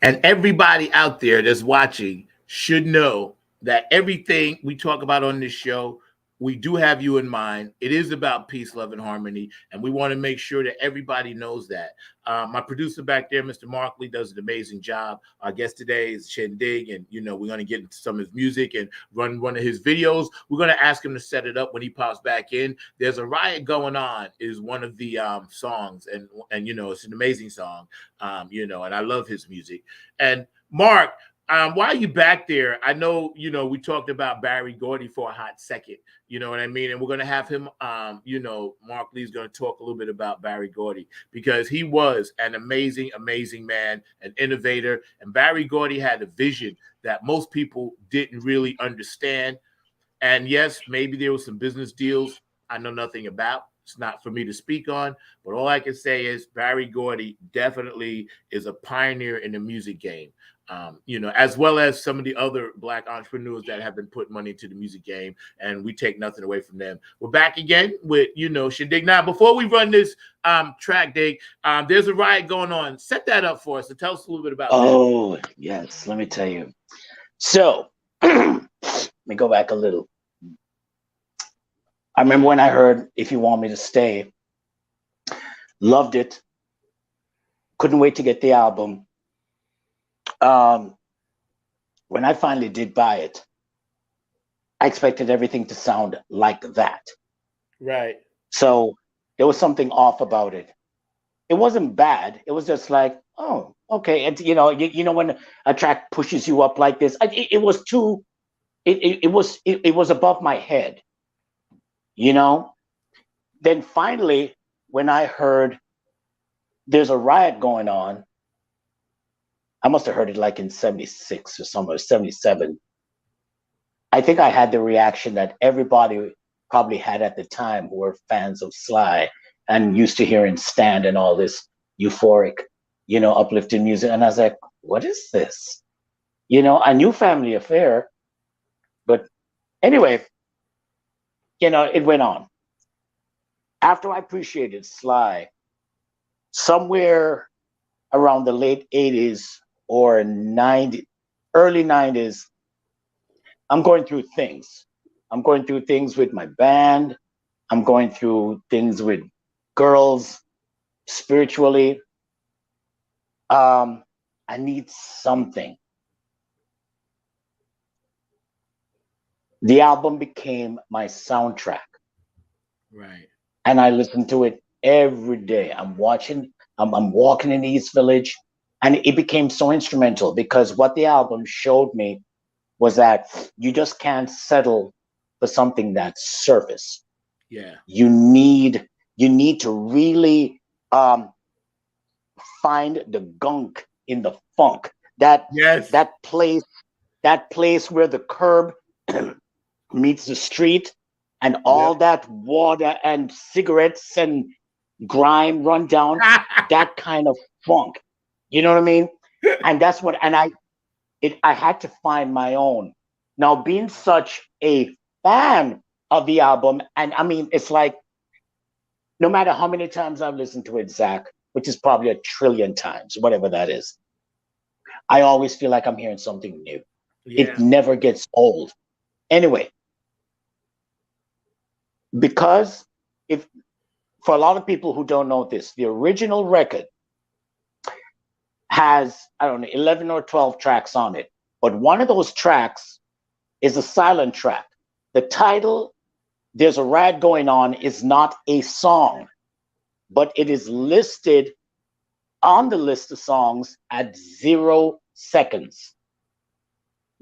And everybody out there that's watching should know that everything we talk about on this show, we do have you in mind. It is about peace, love, and harmony, and we want to make sure that everybody knows that. My producer back there, Mr. Markley, does an amazing job. Our guest today is Shindig, and we're going to get into some of his music and run one of his videos. We're going to ask him to set it up when he pops back in. "There's a Riot Going On" is one of the songs, and it's an amazing song. And I love his music. And Mark, why are you back there? I know, we talked about Barry Gordy for a hot second, you know what I mean? And we're going to have him, Mark Lee's going to talk a little bit about Barry Gordy because he was an amazing, amazing man, an innovator. And Barry Gordy had a vision that most people didn't really understand. And yes, maybe there were some business deals I know nothing about. It's not for me to speak on, but all I can say is Barry Gordy definitely is a pioneer in the music game. As well as some of the other Black entrepreneurs that have been putting money into the music game, and we take nothing away from them. We're back again with, Shindig. Now, before we run this track, Dig, there's a riot going on. Set that up for us. So tell us a little bit about that. Oh, yes. Let me tell you. So, let me go back a little. I remember when I heard If You Want Me to Stay, loved it. Couldn't wait to get the album. When I finally did buy it, I expected everything to sound like that. Right. So there was something off about it. It wasn't bad. It was just like, oh, okay. And when a track pushes you up like this, it was too. It was above my head. Then finally, when I heard There's a Riot Going On, I must have heard it like in 76 or somewhere, 77. I think I had the reaction that everybody probably had at the time who were fans of Sly and used to hearing Stand and all this euphoric, uplifting music. And I was like, what is this? I knew Family Affair, but anyway, it went on. After I appreciated Sly, somewhere around the late 80s or early 90s, I'm going through things. I'm going through things with my band. I'm going through things with girls, spiritually. I need something. The album became my soundtrack. Right. And I listen to it every day. I'm walking in the East Village, and it became so instrumental because what the album showed me was that you just can't settle for something that's surface. Yeah. You need to really find the gunk in the funk. That place where the curb meets the street, and all that water and cigarettes and grime run down, that kind of funk. You know what I mean? And that's what, and I had to find my own. Now, being such a fan of the album, and I mean, it's like, no matter how many times I've listened to it, Zach, which is probably 1 trillion times, whatever that is, I always feel like I'm hearing something new. Yeah. It never gets old. Anyway, because for a lot of people who don't know this, the original record has, I don't know, 11 or 12 tracks on it. But one of those tracks is a silent track. The title, There's a Ride Going On, is not a song, but it is listed on the list of songs at 0 seconds.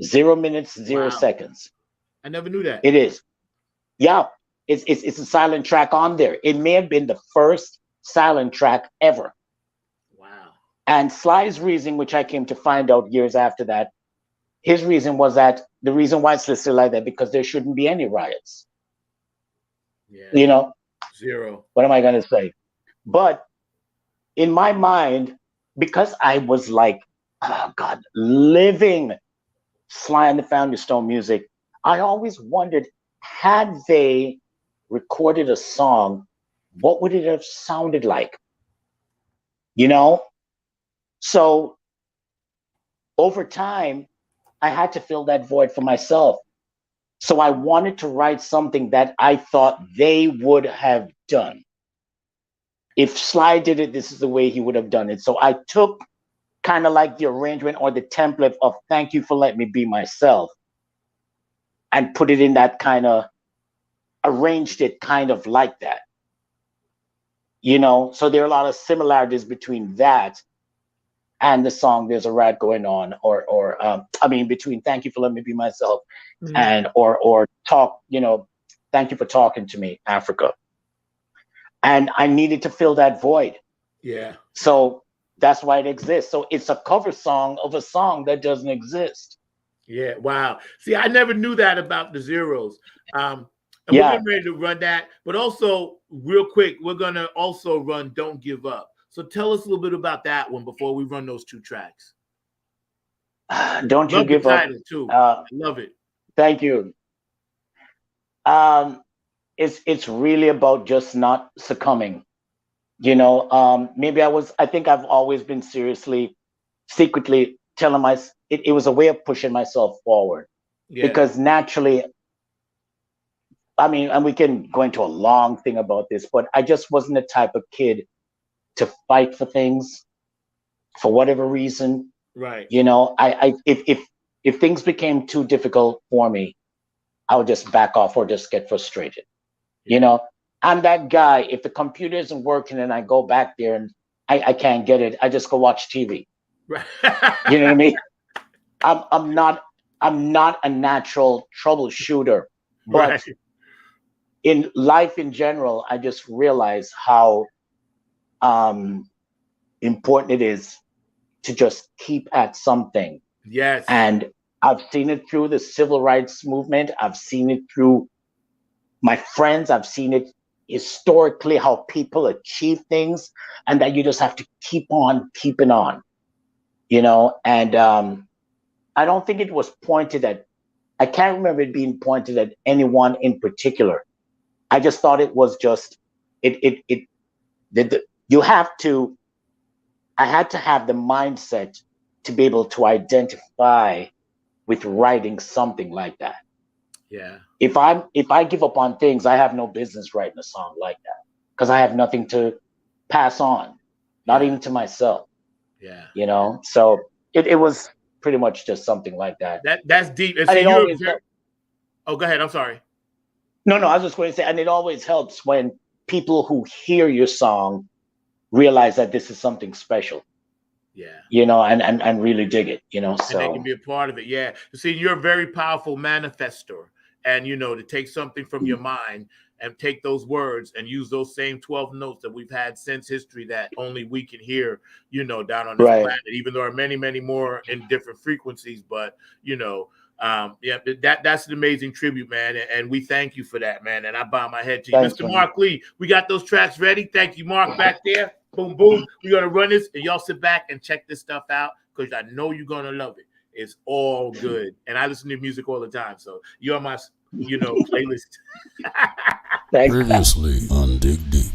0 minutes, 0 seconds. I never knew that. It is. Yeah, it's a silent track on there. It may have been the first silent track ever. Wow. And Sly's reason, which I came to find out years after that, his reason was that the reason why it's listed like that, because there shouldn't be any riots. Yeah. You know? 0. What am I going to say? But in my mind, because I was like, oh God, living Sly and the Family Stone music, I always wondered, had they recorded a song, what would it have sounded like? You know? So over time, I had to fill that void for myself. So I wanted to write something that I thought they would have done. If Sly did it, this is the way he would have done it. So I took kind of like the arrangement or the template of Thank You for Letting Me Be Myself and put it in that kind of, arranged it kind of like that. You know, so there are a lot of similarities between that and the song There's a Ride Going On, or between Thank You for Letting Me Be Myself and or Talk, you know, Thank You for Talking to Me, Africa. And I needed to fill that void. Yeah. So that's why it exists. So it's a cover song of a song that doesn't exist. Yeah. Wow. See, I never knew that about the Zeros. And we're getting ready to run that. But also, real quick, we're going to also run Don't Give Up. So tell us a little bit about that one before we run those 2 tracks. Don't You Give Up. Too. I love it. Thank you. It's really about just not succumbing. You know, I think I've always been secretly telling it was a way of pushing myself forward. Yeah. Because naturally, I mean, and we can go into a long thing about this, but I just wasn't the type of kid to fight for things for whatever reason. Right. You know, if things became too difficult for me, I would just back off or just get frustrated. Yeah. You know, I'm that guy. If the computer isn't working and I go back there and I can't get it, I just go watch TV. Right. You know what I mean? I'm not a natural troubleshooter, but right. In life in general, I just realize how important it is to just keep at something. Yes. And I've seen it through the civil rights movement. I've seen it through my friends. I've seen it historically, how people achieve things, and that you just have to keep on keeping on, you know? And I don't think it was pointed at, I can't remember it being pointed at anyone in particular. I just thought it was just, I had to have the mindset to be able to identify with writing something like that. Yeah. If I give up on things, I have no business writing a song like that, because I have nothing to pass on, not even to myself. Yeah. You know, so it was pretty much just something like that. That's deep. And it always go ahead. I'm sorry. No, I was just going to say, and it always helps when people who hear your song realize that this is something special. Yeah. You know, and really dig it, you know. So and they can be a part of it. Yeah. See, you're a very powerful manifestor. And, you know, to take something from your mind and take those words and use those same 12 notes that we've had since history that only we can hear, you know, down on this planet, even though there are many, many more in different frequencies. But, you know, that's an amazing tribute, man. And we thank you for that, man. And I bow my head to you. Thanks, Mr. Mark Lee, we got those tracks ready. Thank you, Mark, back there. Boom, boom. We're going to run this and y'all sit back and check this stuff out because I know you're going to love it. It's all good. And I listen to music all the time. So you're my, you know, playlist. Previously on Dig Deep.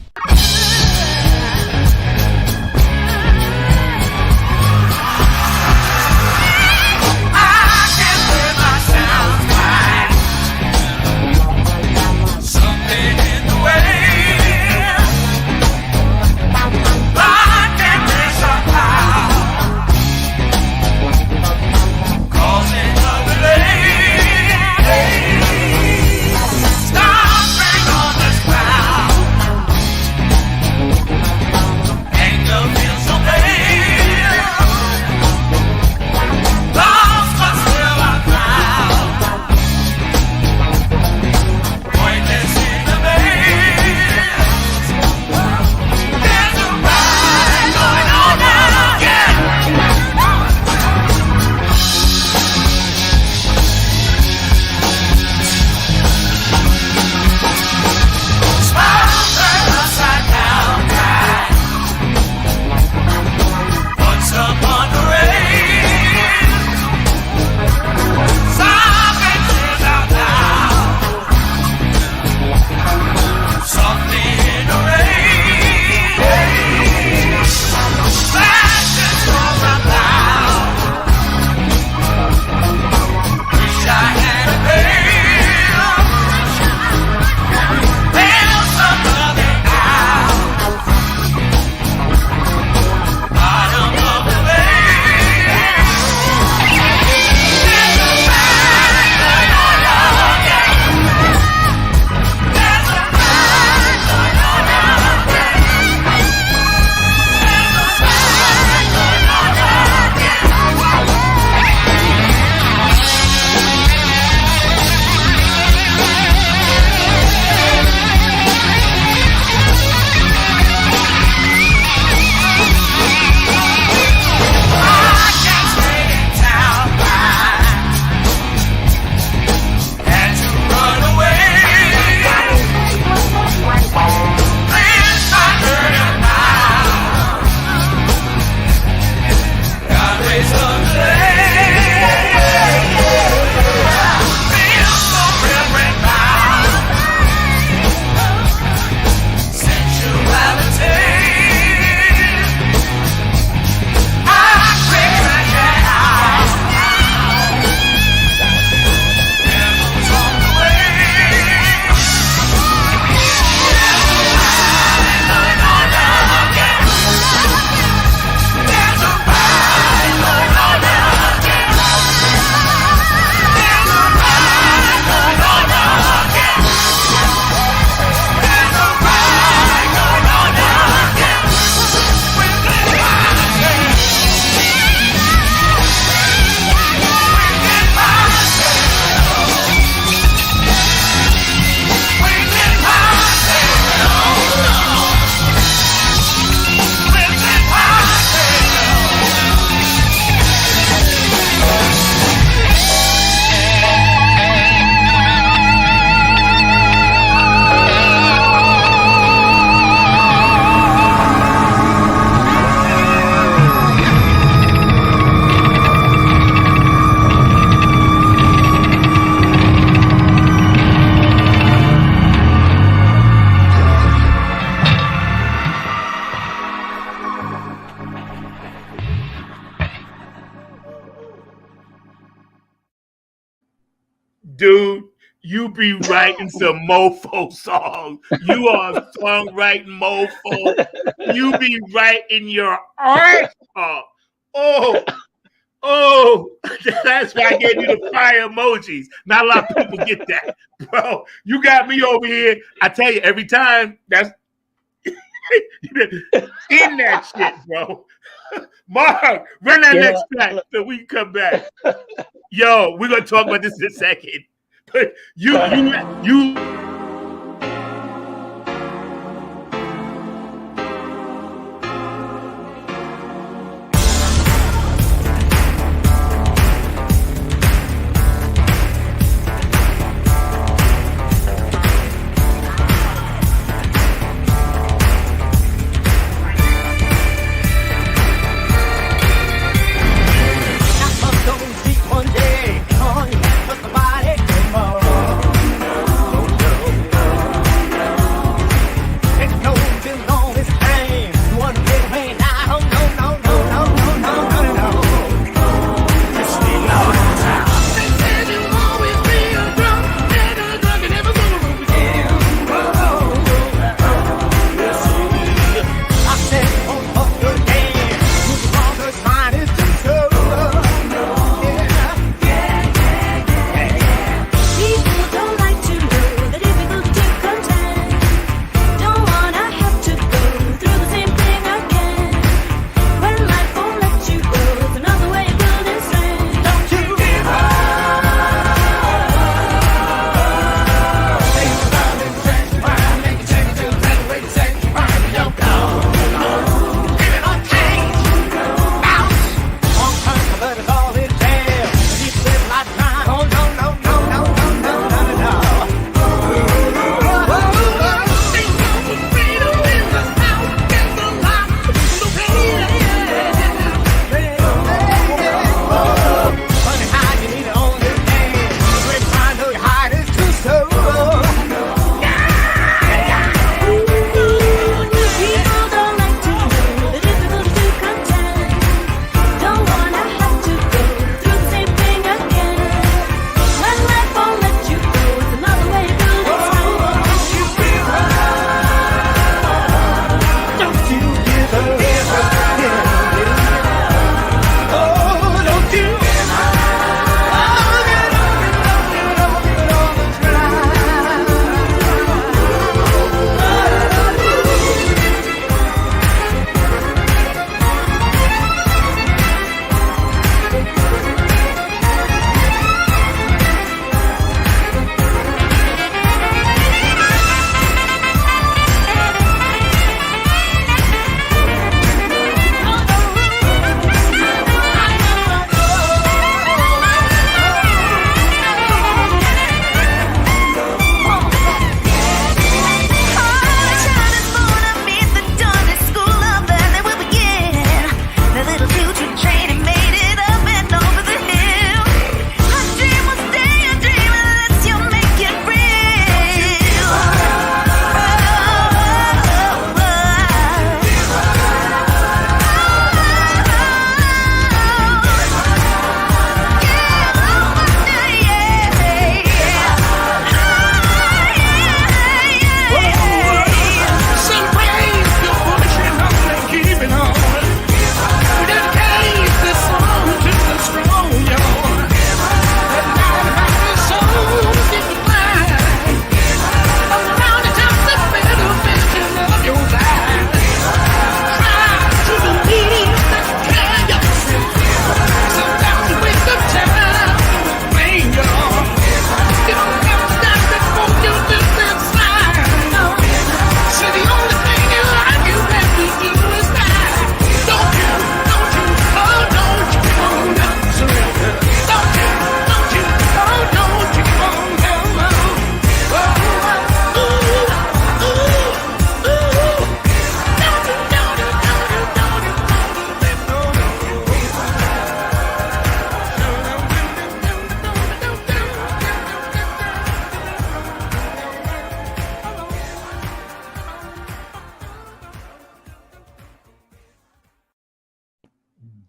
Dude, you be writing some mofo songs. You are a songwriting mofo. You be writing your art off. Oh, that's why I gave you the fire emojis. Not a lot of people get that. Bro, you got me over here. I tell you, every time, that's in that shit, bro. Mark, run that next track so we can come back. Yo, we're going to talk about this in a second. But you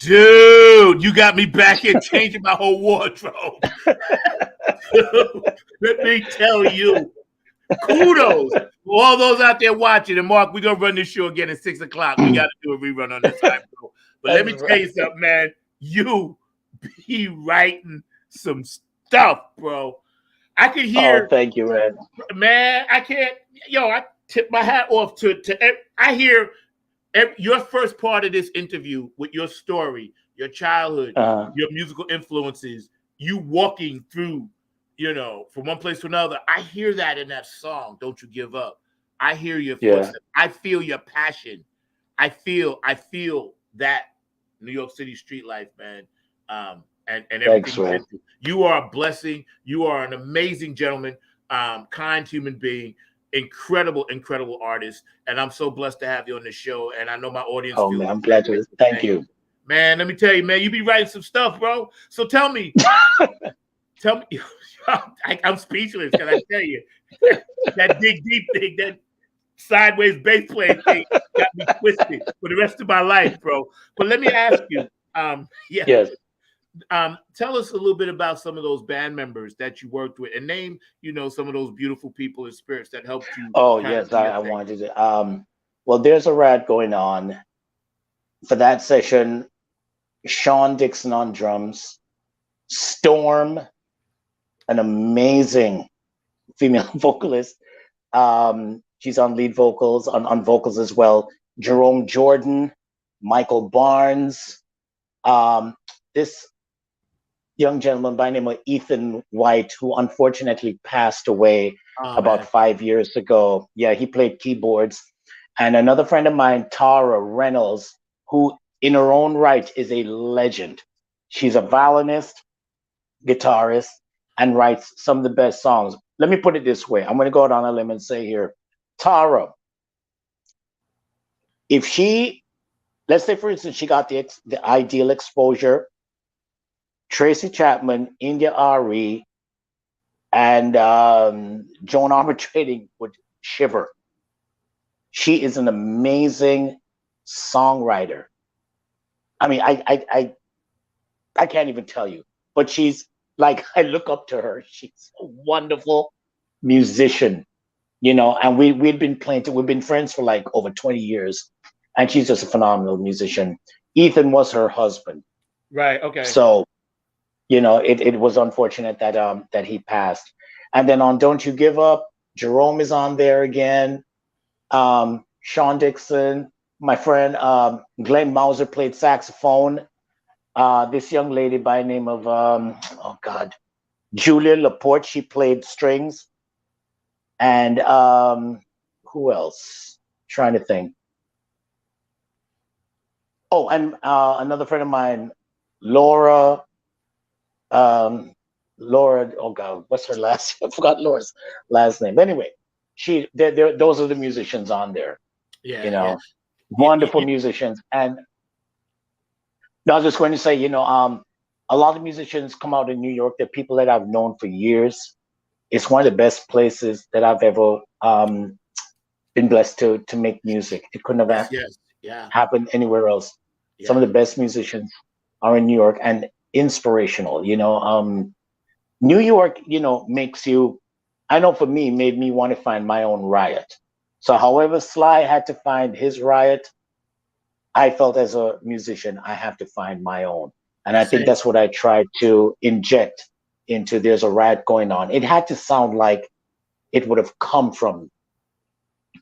Dude, you got me back here changing my whole wardrobe. Let me tell you, kudos to all those out there watching. And Mark, we're gonna run this show again at 6 o'clock. We got to do a rerun on this time, bro. But let me tell you something, man. You be writing some stuff, bro. I can hear. Oh, thank you, man. Man, I can't. Yo, I tip my hat off to. I hear your first part of this interview with your story, your childhood, your musical influences, you walking through, you know, from one place to another. I hear that in that song, Don't You Give Up. I hear your footsteps. I feel your passion. I feel that New York City street life, man. And everything. Thanks, you are a blessing. You are an amazing gentleman, kind human being, incredible artist. And I'm so blessed to have you on the show. And I know my audience. Oh, man, I'm glad to. Thank you. Man, let me tell you, man, you be writing some stuff, bro. So tell me, I'm speechless. Can I tell you that dig deep thing, that sideways bass playing thing got me twisted for the rest of my life, bro. But let me ask you, yes. Tell us a little bit about some of those band members that you worked with, and name, you know, some of those beautiful people and spirits that helped you. Oh, yes, I wanted to. Well, there's a rad going on for that session. Sean Dixon on drums, Storm, an amazing female vocalist. She's on lead vocals, on vocals as well. Jerome Jordan, Michael Barnes, this young gentleman by the name of Ethan White, who unfortunately passed away about 5 years ago. Yeah, he played keyboards. And another friend of mine, Tara Reynolds, who in her own right is a legend. She's a violinist, guitarist, and writes some of the best songs. Let me put it this way. I'm going to go out on a limb and say here, Tara, if she, let's say, for instance, she got the Ideal exposure, Tracy Chapman, India Ari, and Joan Armatrading would shiver. She is an amazing songwriter. I mean, I can't even tell you, but she's like, I look up to her. She's a wonderful musician, you know, and we've been friends for like over 20 years, and she's just a phenomenal musician. Ethan was her husband. Right. Okay. So, you know, it was unfortunate that he passed. And then on Don't You Give Up, Jerome is on there again. Sean Dixon, my friend Glenn Mauser played saxophone. This young lady by the name of Julia Laporte, she played strings. And who else? Trying to think. Oh, and another friend of mine, Laura. Laura, oh God, what's her last? I forgot Laura's last name. Anyway, those are the musicians on there. Yeah, you know, wonderful musicians. And I was just going to say, you know, a lot of musicians come out in New York. They're people that I've known for years. It's one of the best places that I've ever been blessed to make music. It couldn't have happened anywhere else. Yeah. Some of the best musicians are in New York, and inspirational, you know. New York, you know, makes you, I know for me, made me want to find my own riot. So however Sly had to find his riot, I felt as a musician, I have to find my own. And I think that's what I tried to inject into There's a Riot Going On. It had to sound like it would have come from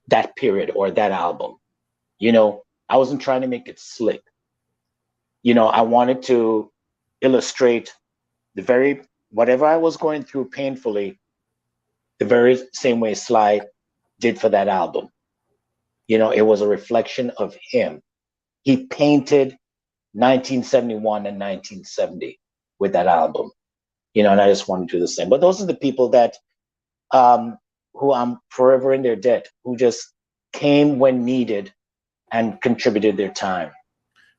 that period or that album. You know, I wasn't trying to make it slick. You know, I wanted to illustrate whatever I was going through painfully, the very same way Sly did for that album. You know, it was a reflection of him. He painted 1971 and 1970 with that album, you know, and I just want to do the same. But those are the people that who I'm forever in their debt, who just came when needed and contributed their time.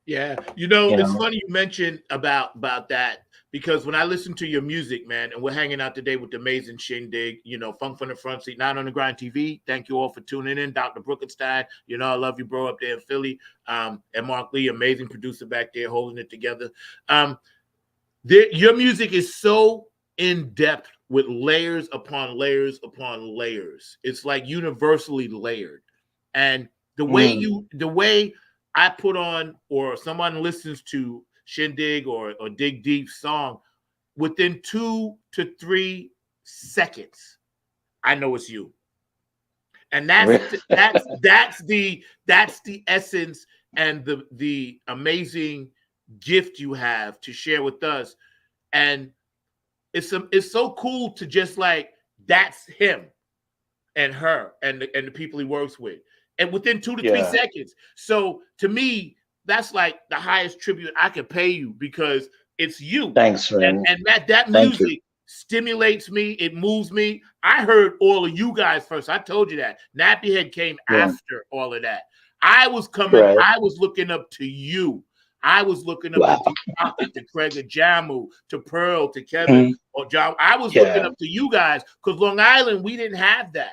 Yeah, you know, it's funny you mentioned about that, because when I listen to your music, man, and we're hanging out today with the amazing Shindig, you know, Funk from the Front Seat, 9 on the Grind TV. Thank you all for tuning in. Dr. Brookenstein, you know, I love you, bro, up there in Philly. And Mark Lee, amazing producer back there holding it together. Your music is so in depth with layers upon layers upon layers. It's like universally layered. And the way I put on, or someone listens to Shindig or Dig Deep's song, within 2 to 3 seconds, I know it's you. And that's the essence and the amazing gift you have to share with us. And it's so cool to just like, that's him and her and the people he works with. And within 2 to 3 seconds. So to me, that's like the highest tribute I could pay you, because it's you. Thanks, man. And that music stimulates me. It moves me. I heard all of you guys first. I told you that. Nappy Head came after all of that. I was coming. Right. I was looking up to you. I was looking up to Craig Jamu, to Pearl, to Kevin, or John. I was looking up to you guys, because Long Island, we didn't have that.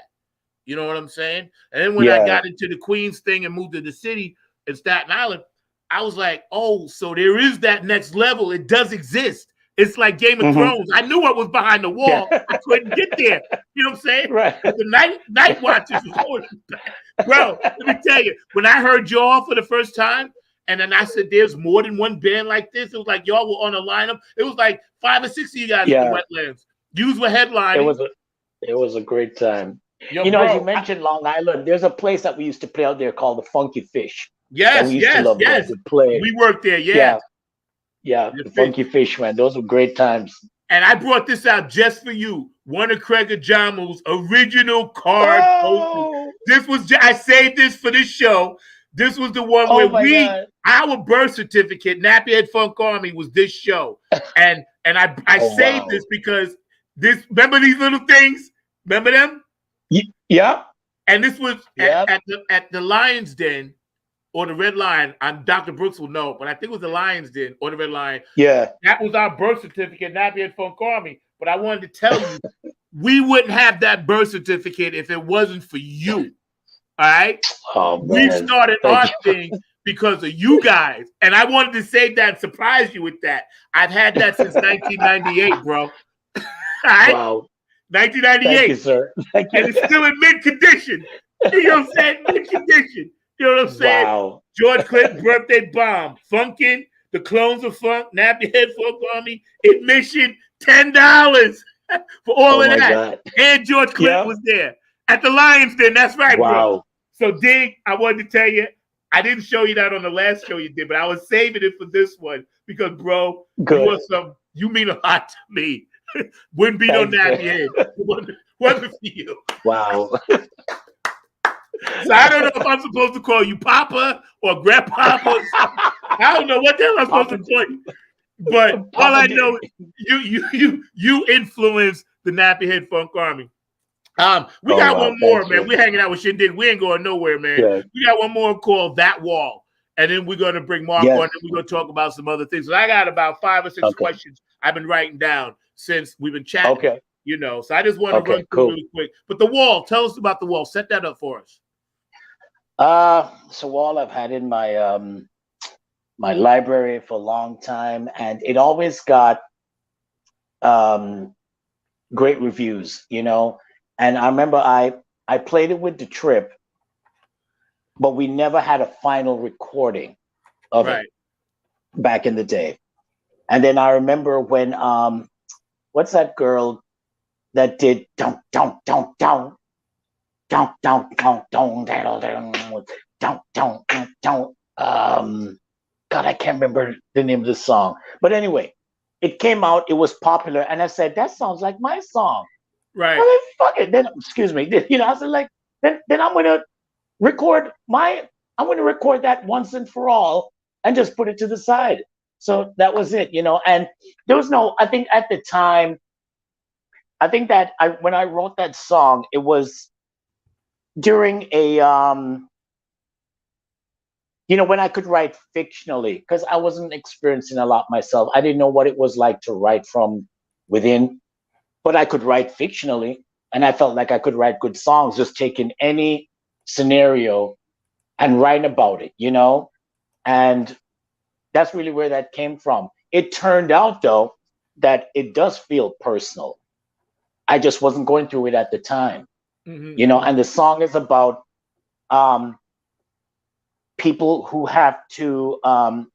You know what I'm saying? And then when I got into the Queens thing and moved to the city in Staten Island, I was like, oh, so there is that next level. It does exist. It's like Game of Thrones. I knew what was behind the wall. I couldn't get there. You know what I'm saying? Right. The night watches was holding back. Bro, let me tell you, when I heard y'all for the first time, and then I said, there's more than one band like this. It was like y'all were on a lineup. It was like 5 or 6 of you guys in the Wetlands. Yous were headlining. It was a great time. Yo, you know, bro, as you mentioned Long Island, there's a place that we used to play out there called the Funky Fish. Yes. To play. We worked there, Yeah, the Funky Fish, man. Those were great times. And I brought this out just for you. One of Craig Jamu's original card posters. This was, I saved this for this show. This was the one where our birth certificate, Nappy Head Funk Army, was this show. And I saved this because this, remember these little things? Remember them? Yeah. And this was at the Lion's Den, or the Red Lion. Dr. Brooks will know, but I think it was the Lion's Den or the Red Lion. Yeah. That was our birth certificate, Nappy Head Funk Army. But I wanted to tell you, we wouldn't have that birth certificate if it wasn't for you. All right? Oh, we started our thing because of you guys. And I wanted to say that and surprise you with that. I've had that since 1998, bro. All right? Wow. 1998. Thank you, sir. Thank you. And it's still in mid condition. You know what I'm saying? Mid condition. You know what I'm saying? Wow. George Clinton birthday bomb. Funkin', the Clones of Funk, Nappy Head Funk Army, admission $10 for all of that. God. And George Clinton was there at the Lions Den. That's right, bro. So Dig, I wanted to tell you, I didn't show you that on the last show you did, but I was saving it for this one because, bro, you mean a lot to me. Wouldn't be no Nappy Head. Wasn't for you. Wow. So I don't know if I'm supposed to call you Papa or Grandpapa. I don't know what the hell I'm supposed to call you. But all I know, you influenced the Nappy Head Funk Army. We got one more, man. We're hanging out with Shindig. We ain't going nowhere, man. Yeah. We got one more called That Wall. And then we're going to bring Mark on, and we're going to talk about some other things. So I got about 5 or 6 questions I've been writing down since we've been chatting. Okay. You know, so I just want to run through really quick. But The Wall, tell us about The Wall. Set that up for us. So Wall I've had in my my library for a long time, and it always got great reviews, you know. And I remember I played it with The Trip, but we never had a final recording of it back in the day. And then I remember when what's that girl that did don't God, I can't remember the name of the song. But anyway, it came out, it was popular, and I said, that sounds like my song. Right. I mean, fuck it. Then excuse me. You know, I said like, then I'm gonna record that once and for all and just put it to the side. So that was it, you know. And there was I think at the time, I think that when I wrote that song, it was during a you know, when I could write fictionally, because I wasn't experiencing a lot myself. I didn't know what it was like to write from within, but I could write fictionally, and I felt like I could write good songs, just taking any scenario and writing about it, you know. And that's really where that came from. It turned out, though, that it does feel personal. I just wasn't going through it at the time, you know. And the song is about people who have to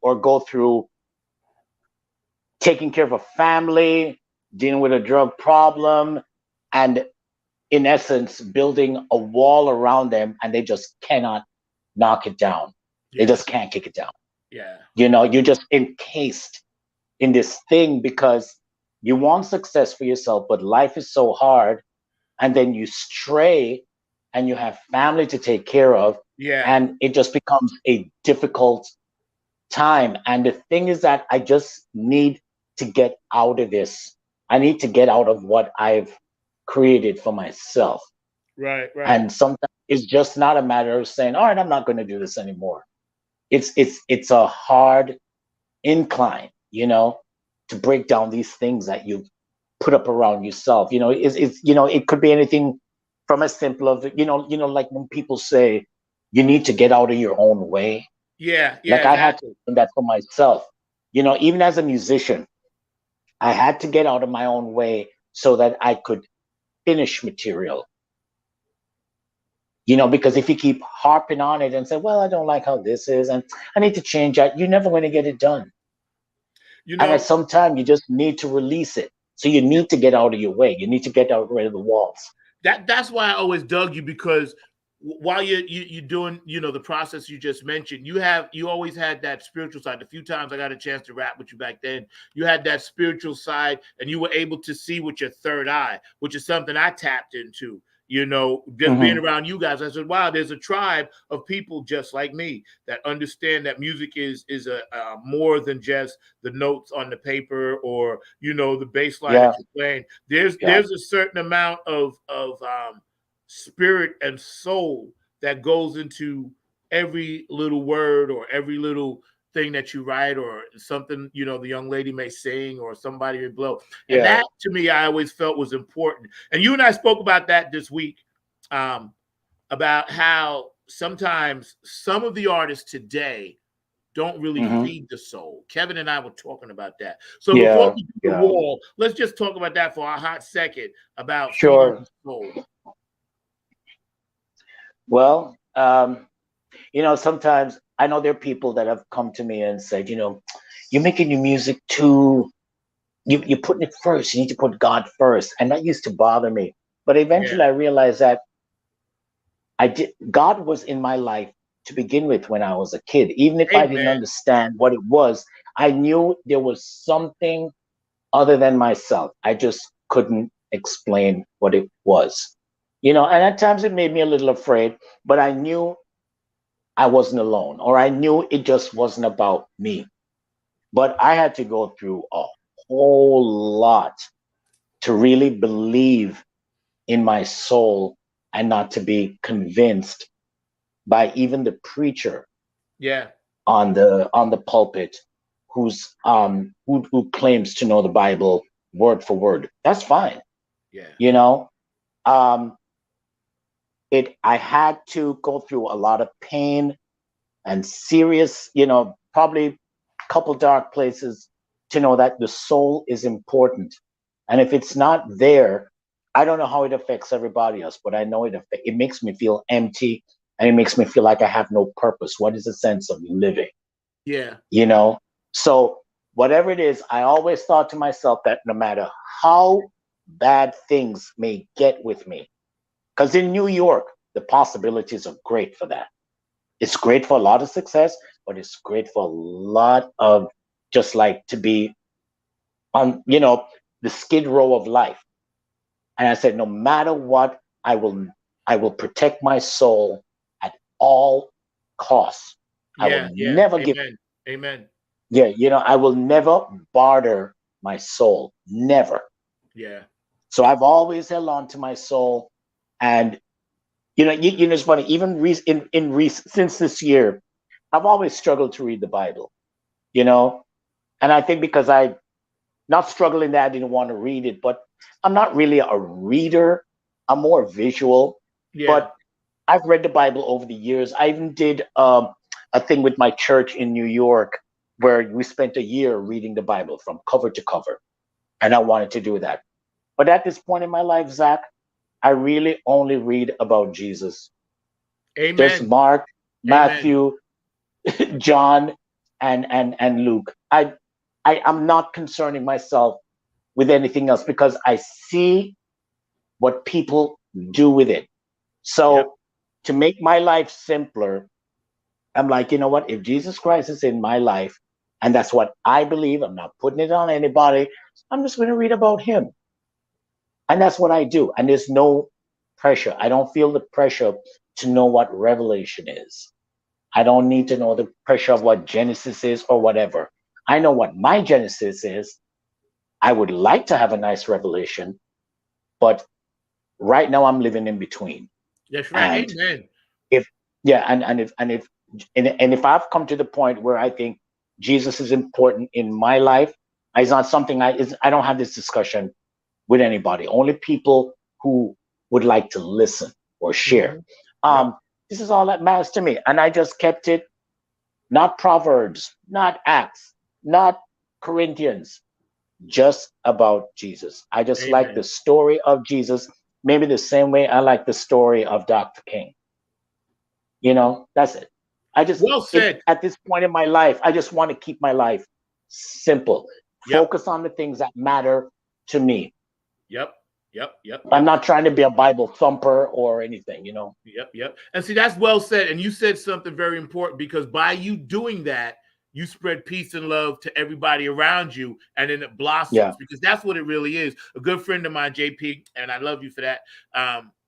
or go through taking care of a family, dealing with a drug problem, and in essence, building a wall around them, and they just cannot knock it down. They just can't kick it down. Yeah. You know, you're just encased in this thing because you want success for yourself, but life is so hard. And then you stray and you have family to take care of. Yeah. And it just becomes a difficult time. And the thing is that I just need to get out of this. I need to get out of what I've created for myself. Right. And sometimes it's just not a matter of saying, all right, I'm not going to do this anymore. It's a hard incline, you know, to break down these things that you put up around yourself. You know, it's you know, it could be anything from as simple of, you know, like when people say you need to get out of your own way. Yeah. Like I had to do that for myself. You know, even as a musician, I had to get out of my own way so that I could finish material. You know, because if you keep harping on it and say, well, I don't like how this is, and I need to change that, you're never going to get it done. You know, and at some time, you just need to release it. So you need to get out of your way. You need to get out rid of the walls. That's why I always dug you, because while you're doing, you know, the process you just mentioned, you always had that spiritual side. The few times I got a chance to rap with you back then, you had that spiritual side, and you were able to see with your third eye, which is something I tapped into. You know, just being around you guys, I said, wow, there's a tribe of people just like me that understand that music is a more than just the notes on the paper or, you know, the bass line that you're playing. There's a certain amount of spirit and soul that goes into every little word or every little thing that you write, or something, you know, the young lady may sing or somebody may blow. And that, to me, I always felt was important. And you and I spoke about that this week, about how sometimes some of the artists today don't really feed the soul. Kevin and I were talking about that. So before we do the wall, let's just talk about that for a hot second, about feeding the soul. Well, you know, sometimes I know there are people that have come to me and said, you know, you're making your music too, you're putting it first. You need to put God first. And that used to bother me. But eventually I realized that God was in my life to begin with when I was a kid. Even if I didn't understand what it was, I knew there was something other than myself. I just couldn't explain what it was. You know, and at times it made me a little afraid, but I knew I wasn't alone, or I knew it just wasn't about me. But I had to go through a whole lot to really believe in my soul and not to be convinced by even the preacher on the pulpit who claims to know the Bible word for word. That's fine. You know, I had to go through a lot of pain and serious, you know, probably a couple dark places to know that the soul is important. And if it's not there, I don't know how it affects everybody else, but I know it makes me feel empty, and it makes me feel like I have no purpose. What is the sense of living? Yeah. You know, so whatever it is, I always thought to myself that no matter how bad things may get with me, because in New York, the possibilities are great for that. It's great for a lot of success, but it's great for a lot of just like to be on, you know, the skid row of life. And I said, no matter what, I will protect my soul at all costs. I will never give. Amen. Yeah, you know, I will never barter my soul. Never. Yeah. So I've always held on to my soul. And you know, it's funny. Even since this year, I've always struggled to read the Bible. You know, and I think because I not struggling that I didn't want to read it, but I'm not really a reader. I'm more visual. Yeah. But I've read the Bible over the years. I even did a thing with my church in New York where we spent a year reading the Bible from cover to cover. And I wanted to do that. But at this point in my life, Zach, I really only read about Jesus. Amen. Just Mark, Matthew, John, and Luke. I'm not concerning myself with anything else because I see what people do with it. So to make my life simpler, I'm like, you know what? If Jesus Christ is in my life, and that's what I believe, I'm not putting it on anybody, I'm just going to read about him. And that's what I do. And there's no pressure. I don't feel the pressure to know what Revelation is. I don't need to know the pressure of what Genesis is or whatever. I know what my Genesis is. I would like to have a nice revelation, but right now I'm living in between. That's right. And Amen. If I've come to the point where I think Jesus is important in my life, it's not something I don't have this discussion with anybody. Only people who would like to listen or share. This is all that matters to me. And I just kept it, not Proverbs, not Acts, not Corinthians, just about Jesus. I just like the story of Jesus, maybe the same way I like the story of Dr. King. You know, that's it. I just, well said. At this point in my life, I just want to keep my life simple. Focus on the things that matter to me. Yep. I'm not trying to be a Bible thumper or anything, you know. Yep. And see, that's well said. And you said something very important, because by you doing that, you spread peace and love to everybody around you, and then it blossoms, because that's what it really is. A good friend of mine, JP, and I love you for that.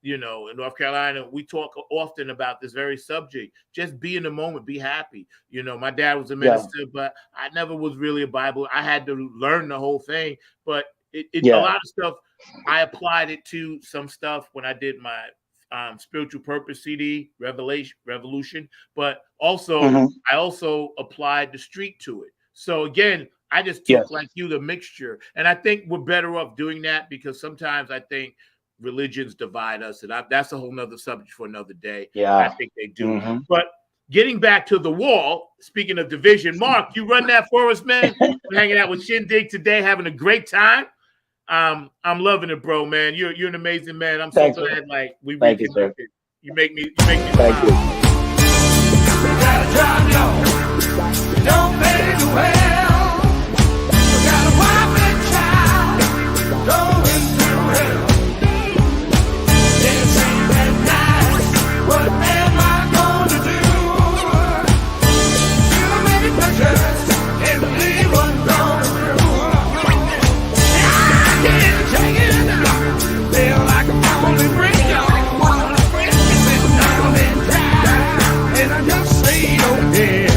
You know, in North Carolina, we talk often about this very subject. Just be in the moment, be happy. You know, my dad was a minister, but I never was really a Bible. I had to learn the whole thing, but a lot of stuff, I applied it to some stuff when I did my Spiritual Purpose CD, Revolution, but also I also applied the street to it. So again, I just took like you the mixture, and I think we're better off doing that, because sometimes I think religions divide us, and that's a whole nother subject for another day. I think they do. But getting back to the wall, speaking of division, Mark, you run that for us, man. We're hanging out with Shindig today, having a great time. I'm loving it, bro, man. You're an amazing man. I'm so glad like we reconnected. You make me smile. Thank you. Gotta drive low, don't pay the well. Got a wife and child going through hell. This ain't that nice. What am I gonna do? Too many pleasures and leave one going through. I can't take it now. Feel like I'm falling free, y'all. Sitting down and dry, and I just say, oh, yes.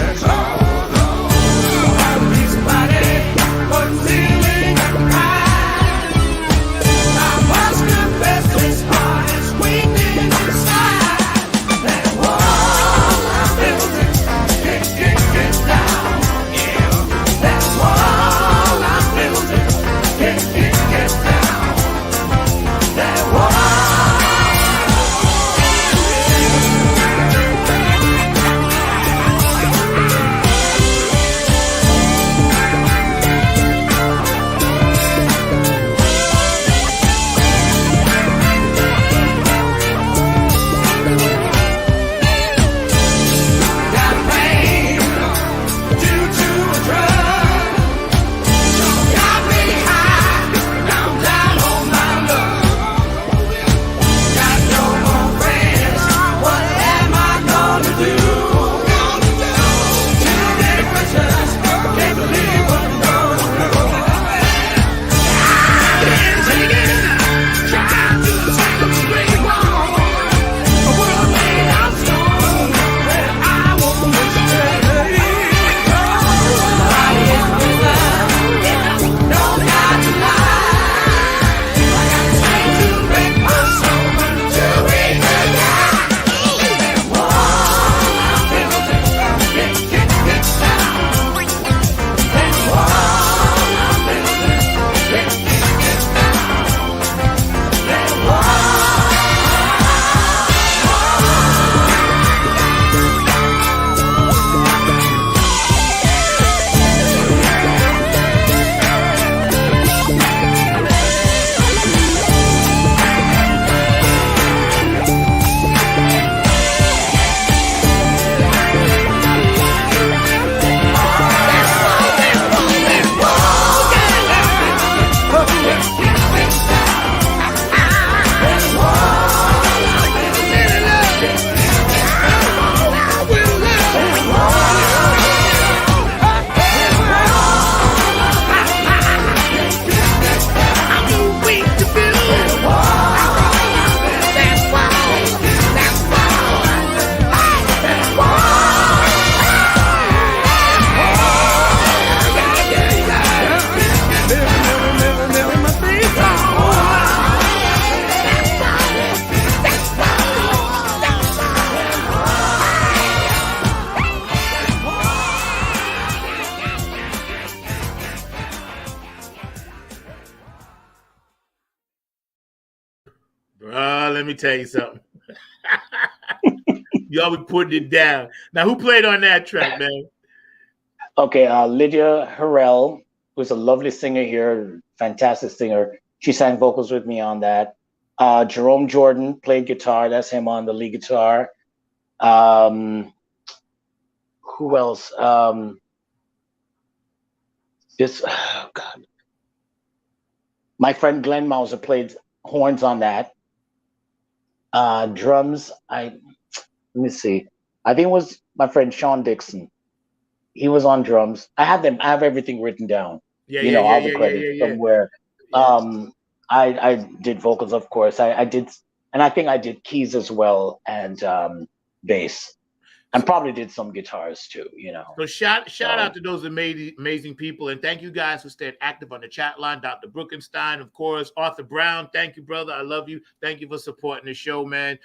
me tell you something. Y'all be putting it down. Now, who played on that track, man? Okay, Lydia Harrell, who's a lovely singer here, fantastic singer. She sang vocals with me on that. Jerome Jordan played guitar. That's him on the lead guitar. Who else? Oh God. My friend Glenn Mauser played horns on that. Drums, let me see. I think it was my friend Sean Dixon. He was on drums. I have everything written down. All the credits somewhere. I did vocals, of course. I did, and I think I did keys as well, and bass. And probably did some guitars too, So shout out to those amazing people, and thank you guys for staying active on the chat line. Dr. Brookenstein, of course, Arthur Brown. Thank you, brother. I love you. Thank you for supporting the show, man.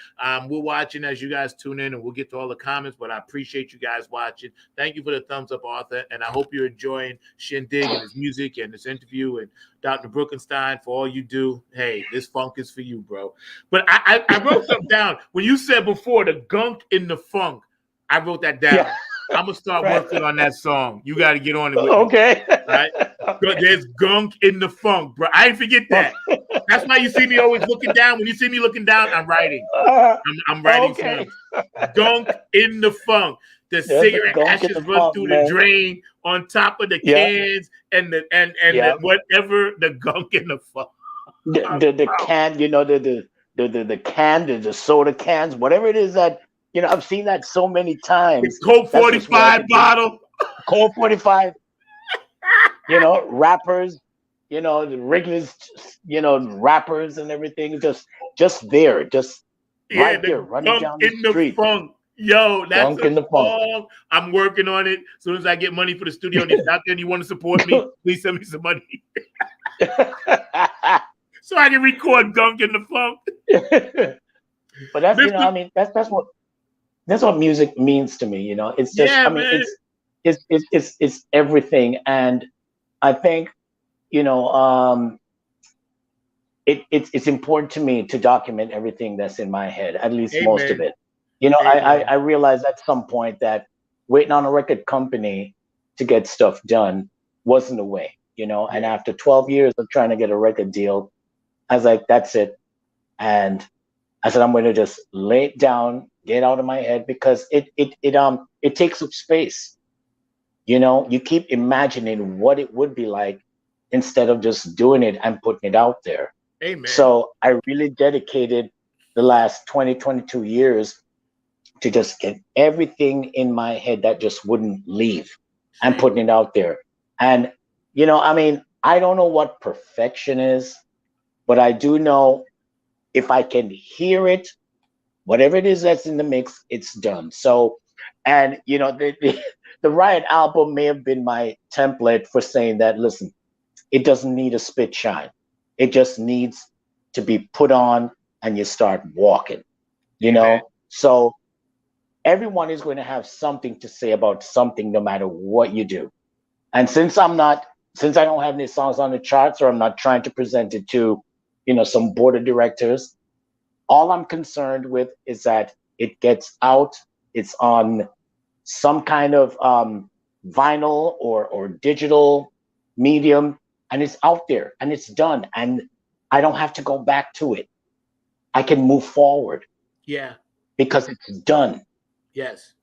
We're watching as you guys tune in, and we'll get to all the comments. But I appreciate you guys watching. Thank you for the thumbs up, Arthur, and I hope you're enjoying Shindig and his music and this interview. And Dr. Brookenstein, for all you do, hey, this funk is for you, bro. But I wrote something down when you said before the gunk in the funk. I wrote that down. Yeah. I'm gonna start working on that song. You got to get on it with me. Right? There's gunk in the funk, bro. I didn't forget that. That's why you see me always looking down. When you see me looking down, I'm writing. I'm writing songs. Gunk in the funk. The cigarette ashes run through the drain on top of the cans and the whatever the gunk in the funk. The can, the can, the soda cans, whatever it is that. I've seen that so many times. It's Colt 45 bottle. Colt 45. Rappers, the Wrigley's, rappers and everything. Just there. Right there, running down the street. Funk. Yo, that's a song. I'm working on it. As soon as I get money for the studio, and if out there and you want to support me, please send me some money. So I can record Gunk in the Funk. But that's that's what music means to me, It's just, it's everything, and I think, it's important to me to document everything that's in my head, at least most of it. I realized at some point that waiting on a record company to get stuff done wasn't the way, And after 12 years of trying to get a record deal, I was like, that's it, and I said, I'm going to just lay it down, get out of my head, because it takes up space. You keep imagining what it would be like instead of just doing it and putting it out there. Amen. So I really dedicated the last 22 years to just get everything in my head that just wouldn't leave and putting it out there. And, I don't know what perfection is, but I do know if I can hear it, whatever it is that's in the mix, it's done. So, and the Riot album may have been my template for saying that, listen, it doesn't need a spit shine. It just needs to be put on and you start walking, So everyone is going to have something to say about something, no matter what you do. And since I don't have any songs on the charts, or I'm not trying to present it to, some board of directors, all I'm concerned with is that it gets out, it's on some kind of vinyl or digital medium, and it's out there and it's done. And I don't have to go back to it. I can move forward. Yeah. Because it's done. Yes.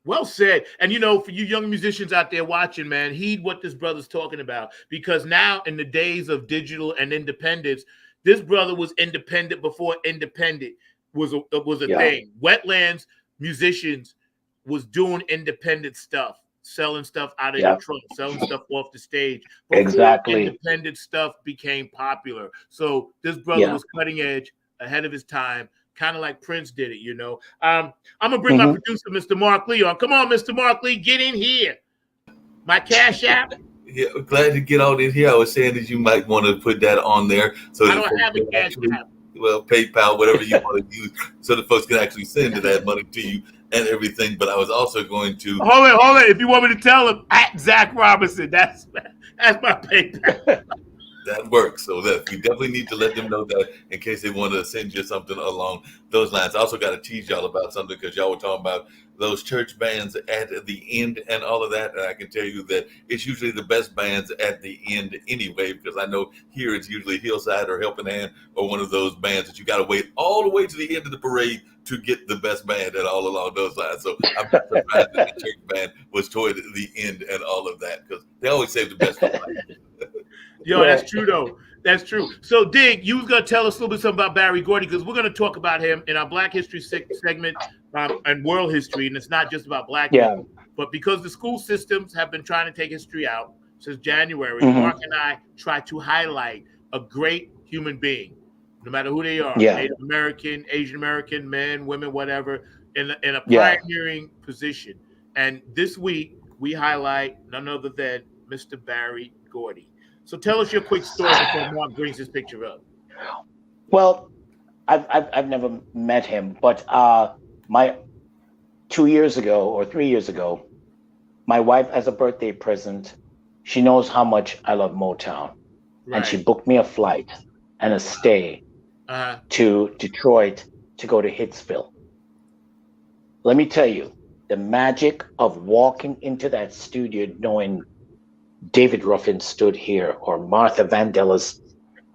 Well said. And, for you young musicians out there watching, man, heed what this brother's talking about. Because now in the days of digital and independence, this brother was independent before independent was a thing. Wetlands musicians was doing independent stuff, selling stuff out of the trunk, selling stuff off the stage. Before independent stuff became popular. So this brother was cutting edge, ahead of his time. Kind of like Prince did it, I'm gonna bring my producer, Mr. Mark Lee, on. Come on, Mr. Mark Lee, get in here. My Cash App. Yeah, glad to get out in here. I was saying that you might want to put that on there, so I don't have a Cash App. Well, PayPal, whatever you want to use, so the folks can actually send that money to you and everything. But I was also going to hold on. If you want me to tell him, at Zach Robinson, that's my PayPal. That works. So that we definitely need to let them know that in case they want to send you something along those lines. I also got to tease y'all about something because y'all were talking about those church bands at the end and all of that. And I can tell you that it's usually the best bands at the end anyway, because I know here it's usually Hillside or Helping Hand or one of those bands that you got to wait all the way to the end of the parade to get the best band and all along those lines. So I'm not surprised that the church band was toward the end and all of that, because they always save the best for last. Yo, that's true though. That's true. So, Dig, you was gonna tell us a little bit something about Barry Gordy, because we're gonna talk about him in our Black History segment and world history, and it's not just about Black people. But because the school systems have been trying to take history out since January, Mark and I try to highlight a great human being, no matter who they are, Native American, Asian American, men, women, whatever, in a pioneering position. And this week we highlight none other than Mr. Barry Gordy. So tell us your quick story before Mark brings his picture up. Well, I've never met him, but my 2 years ago or 3 years ago, my wife, as a birthday present, she knows how much I love Motown, and she booked me a flight and a stay to Detroit to go to Hitsville. Let me tell you, the magic of walking into that studio knowing David Ruffin stood here, or Martha Vandellas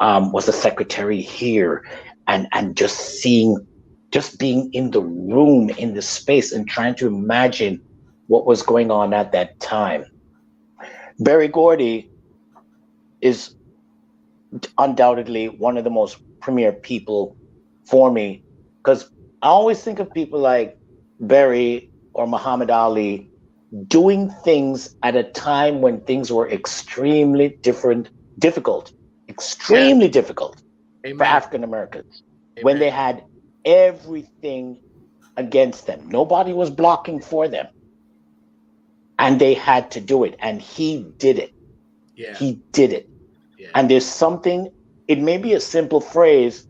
was the secretary here, and just being in the room, in the space, and trying to imagine what was going on at that time. Barry Gordy is undoubtedly one of the most premier people for me, because I always think of people like Barry or Muhammad Ali doing things at a time when things were extremely difficult for African Americans, when they had everything against them. Nobody was blocking for them, and they had to do it, and he did it. He did it. And there's something, it may be a simple phrase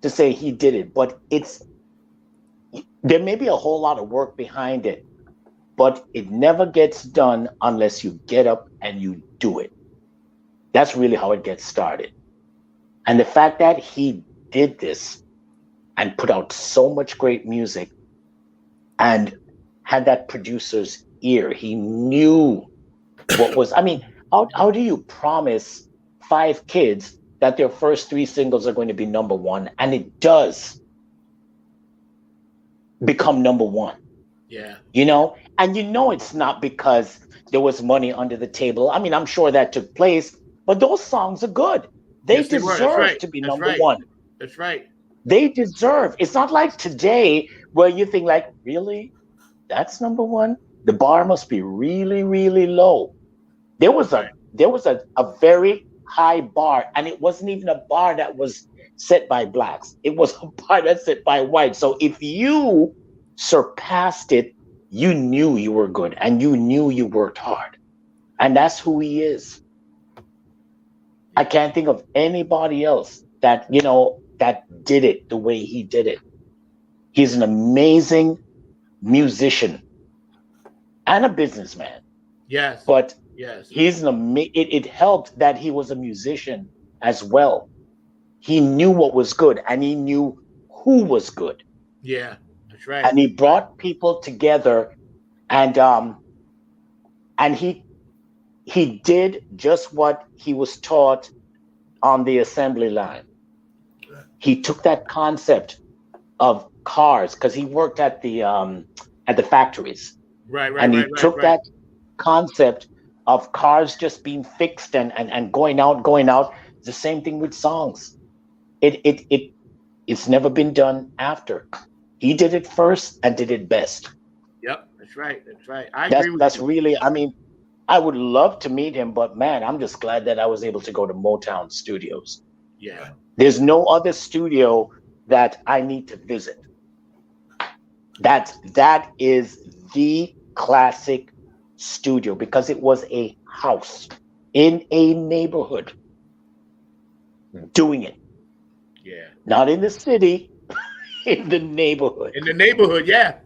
to say he did it, but there may be a whole lot of work behind it, but it never gets done unless you get up and you do it. That's really how it gets started. And the fact that he did this and put out so much great music and had that producer's ear, he knew what was, I mean, how do you promise 5 kids that their first 3 singles are going to be number 1, and it does become number 1? You know, and it's not because there was money under the table. I mean, I'm sure that took place, but those songs are good. They deserve to be number 1. That's right. They deserve. It's not like today where you think like, really? That's number 1? The bar must be really, really low. There was a very high bar, and it wasn't even a bar that was set by blacks. It was a bar that's set by whites. So if you surpassed it, you knew you were good, and you knew you worked hard. And that's who he is. I can't think of anybody else that did it the way he did it. He's an amazing musician and a businessman. Yes. But yes, he's it helped that he was a musician as well. He knew what was good, and he knew who was good. Yeah, that's right. And he brought people together, and he did just what he was taught on the assembly line. He took that concept of cars, because he worked at the factories. Right. And he took that concept of cars just being fixed and going out. It's the same thing with songs. It's never been done after. He did it first and did it best. Yep, that's right. I agree with that's you. really, I mean, I would love to meet him, but man, I'm just glad that I was able to go to Motown Studios. Yeah. There's no other studio that I need to visit. That is the classic studio, because it was a house in a neighborhood doing it. Yeah. Not in the city, in the neighborhood. In the neighborhood, yeah.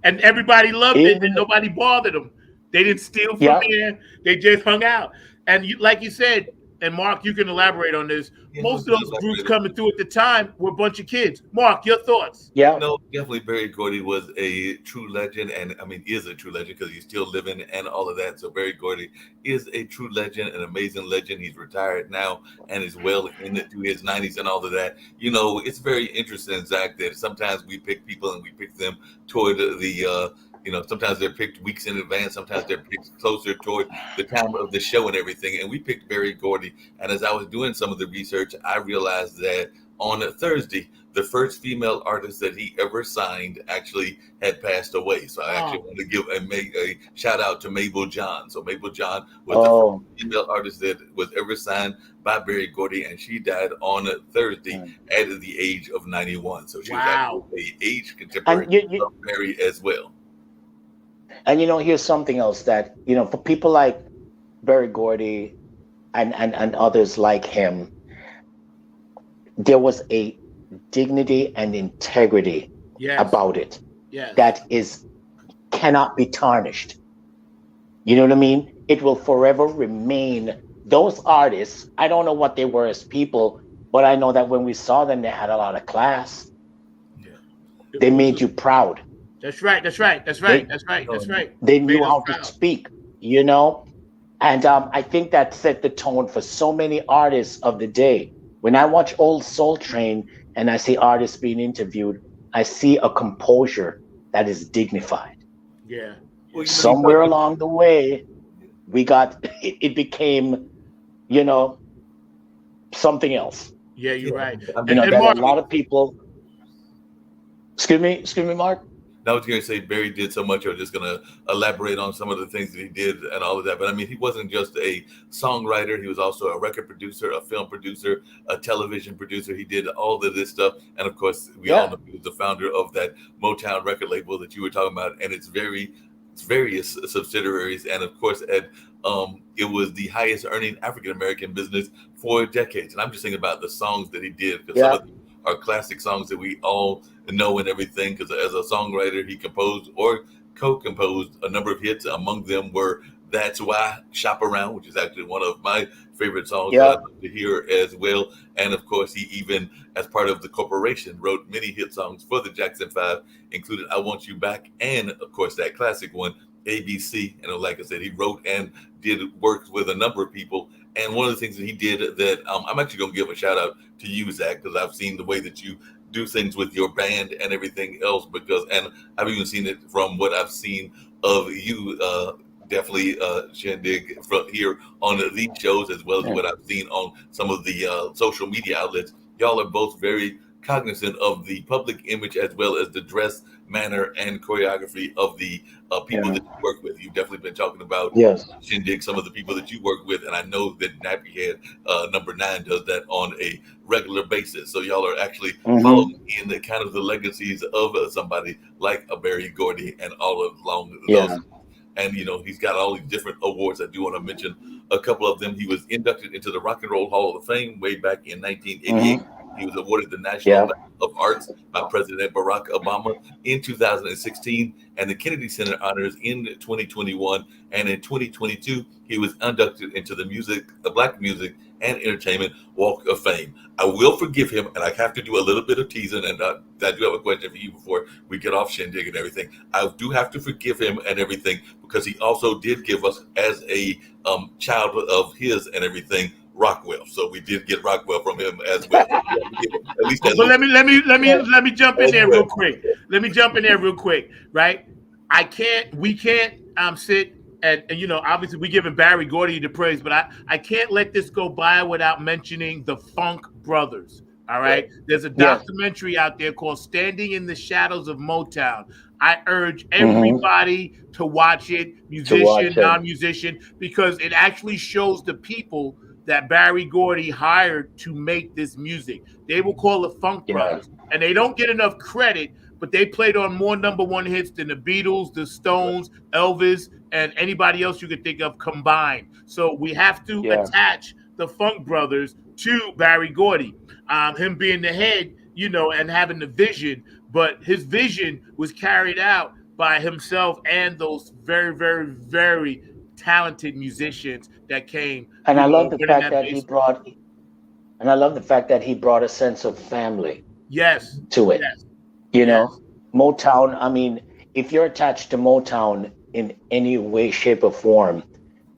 And everybody loved it, and nobody bothered them. They didn't steal from there. They just hung out. And like you said, and Mark, you can elaborate on this. Yeah, Most we of can those groups elaborate. coming through at the time were a bunch of kids. Mark, your thoughts? Yeah. No, definitely Barry Gordy was a true legend, and I mean is a true legend because he's still living and all of that. So Barry Gordy is a true legend, an amazing legend. He's retired now and is well into his 90s and all of that. You know, it's very interesting, Zach, that sometimes we pick people and we pick them toward the you know, sometimes they're picked weeks in advance, sometimes they're picked closer toward the time of the show and everything. And we picked Barry Gordy. And as I was doing some of the research, I realized that on Thursday, the first female artist that he ever signed actually had passed away. So I actually want to give a shout out to Mabel John. So Mabel John was the first female artist that was ever signed by Barry Gordy, and she died on Thursday at the age of 91. So she was actually an age contemporary of Barry as well. And you know, here's something else that, you know, for people like Barry Gordy and others like him, there was a dignity and integrity about it that cannot be tarnished. You know what I mean? It will forever remain. Those artists, I don't know what they were as people, but I know that when we saw them, they had a lot of class. They made you proud. That's right. That's right. That's right. That's right. That's right. They knew how to speak, you know? And I think that set the tone for so many artists of the day. When I watch Old Soul Train and I see artists being interviewed, I see a composure that is dignified. Yeah. Somewhere along the way, it became, you know, something else. Yeah, you're right. You know, that a lot of people. Excuse me, Mark. I was going to say Barry did so much. I was just going to elaborate on some of the things that he did and all of that. But I mean, he wasn't just a songwriter. He was also a record producer, a film producer, a television producer. He did all of this stuff. And of course, we all know he was the founder of that Motown record label that you were talking about. And it's various subsidiaries. And of course, it was the highest earning African-American business for decades. And I'm just thinking about the songs that he did, because some of them are classic songs that we all know and everything, because as a songwriter, he composed or co-composed a number of hits. Among them were That's Why, Shop Around, which is actually one of my favorite songs that I love to hear as well. And of course, he even, as part of the corporation, wrote many hit songs for the Jackson 5, including I Want You Back, and of course, that classic one, ABC. And like I said, he wrote and did work with a number of people. And one of the things that he did that I'm actually going to give a shout out to you, Zach, because I've seen the way that you do things with your band and everything else, and I've even seen it from what I've seen of you, definitely Shindig, from here on these shows, as well as what I've seen on some of the social media outlets. Y'all are both very cognizant of the public image as well as the dress, manner, and choreography of the people that you work with. You've definitely been talking about Shindig, some of the people that you work with, and I know that Nappy Head number 9 does that on a regular basis. So y'all are actually following in the kind of the legacies of somebody like a Barry Gordy and all along those. And, you know, he's got all these different awards. I do want to mention a couple of them. He was inducted into the Rock and Roll Hall of Fame way back in 1988. He was awarded the National Medal of Arts by President Barack Obama in 2016, and the Kennedy Center honors in 2021. And in 2022, he was inducted into the Black Music and Entertainment Walk of Fame. I will forgive him, and I have to do a little bit of teasing, and I do have a question for you before we get off Shindig and everything. I do have to forgive him and everything, because he also did give us, as a child of his and everything, Rockwell. So we did get Rockwell from him as well. At least but let me jump in there real quick. Right? We can't sit and you know, obviously we giving Barry Gordy the praise, but I can't let this go by without mentioning the Funk Brothers. All right. There's a documentary out there called Standing in the Shadows of Motown. I urge everybody to watch it, musician, non-musician, because it actually shows the people that Barry Gordy hired to make this music. They will call the Funk Brothers, and they don't get enough credit, but they played on more #1 hits than the Beatles, the Stones, Elvis, and anybody else you could think of combined. So we have to attach the Funk Brothers to Barry Gordy. Him being the head, you know, and having the vision, but his vision was carried out by himself and those very, very, very talented musicians that came. And I love the winning fact that he baseball. brought, and I love the fact that he brought a sense of family Yes. to it. Yes. You Yes. know, Motown. I mean, if you're attached to Motown in any way, shape, or form,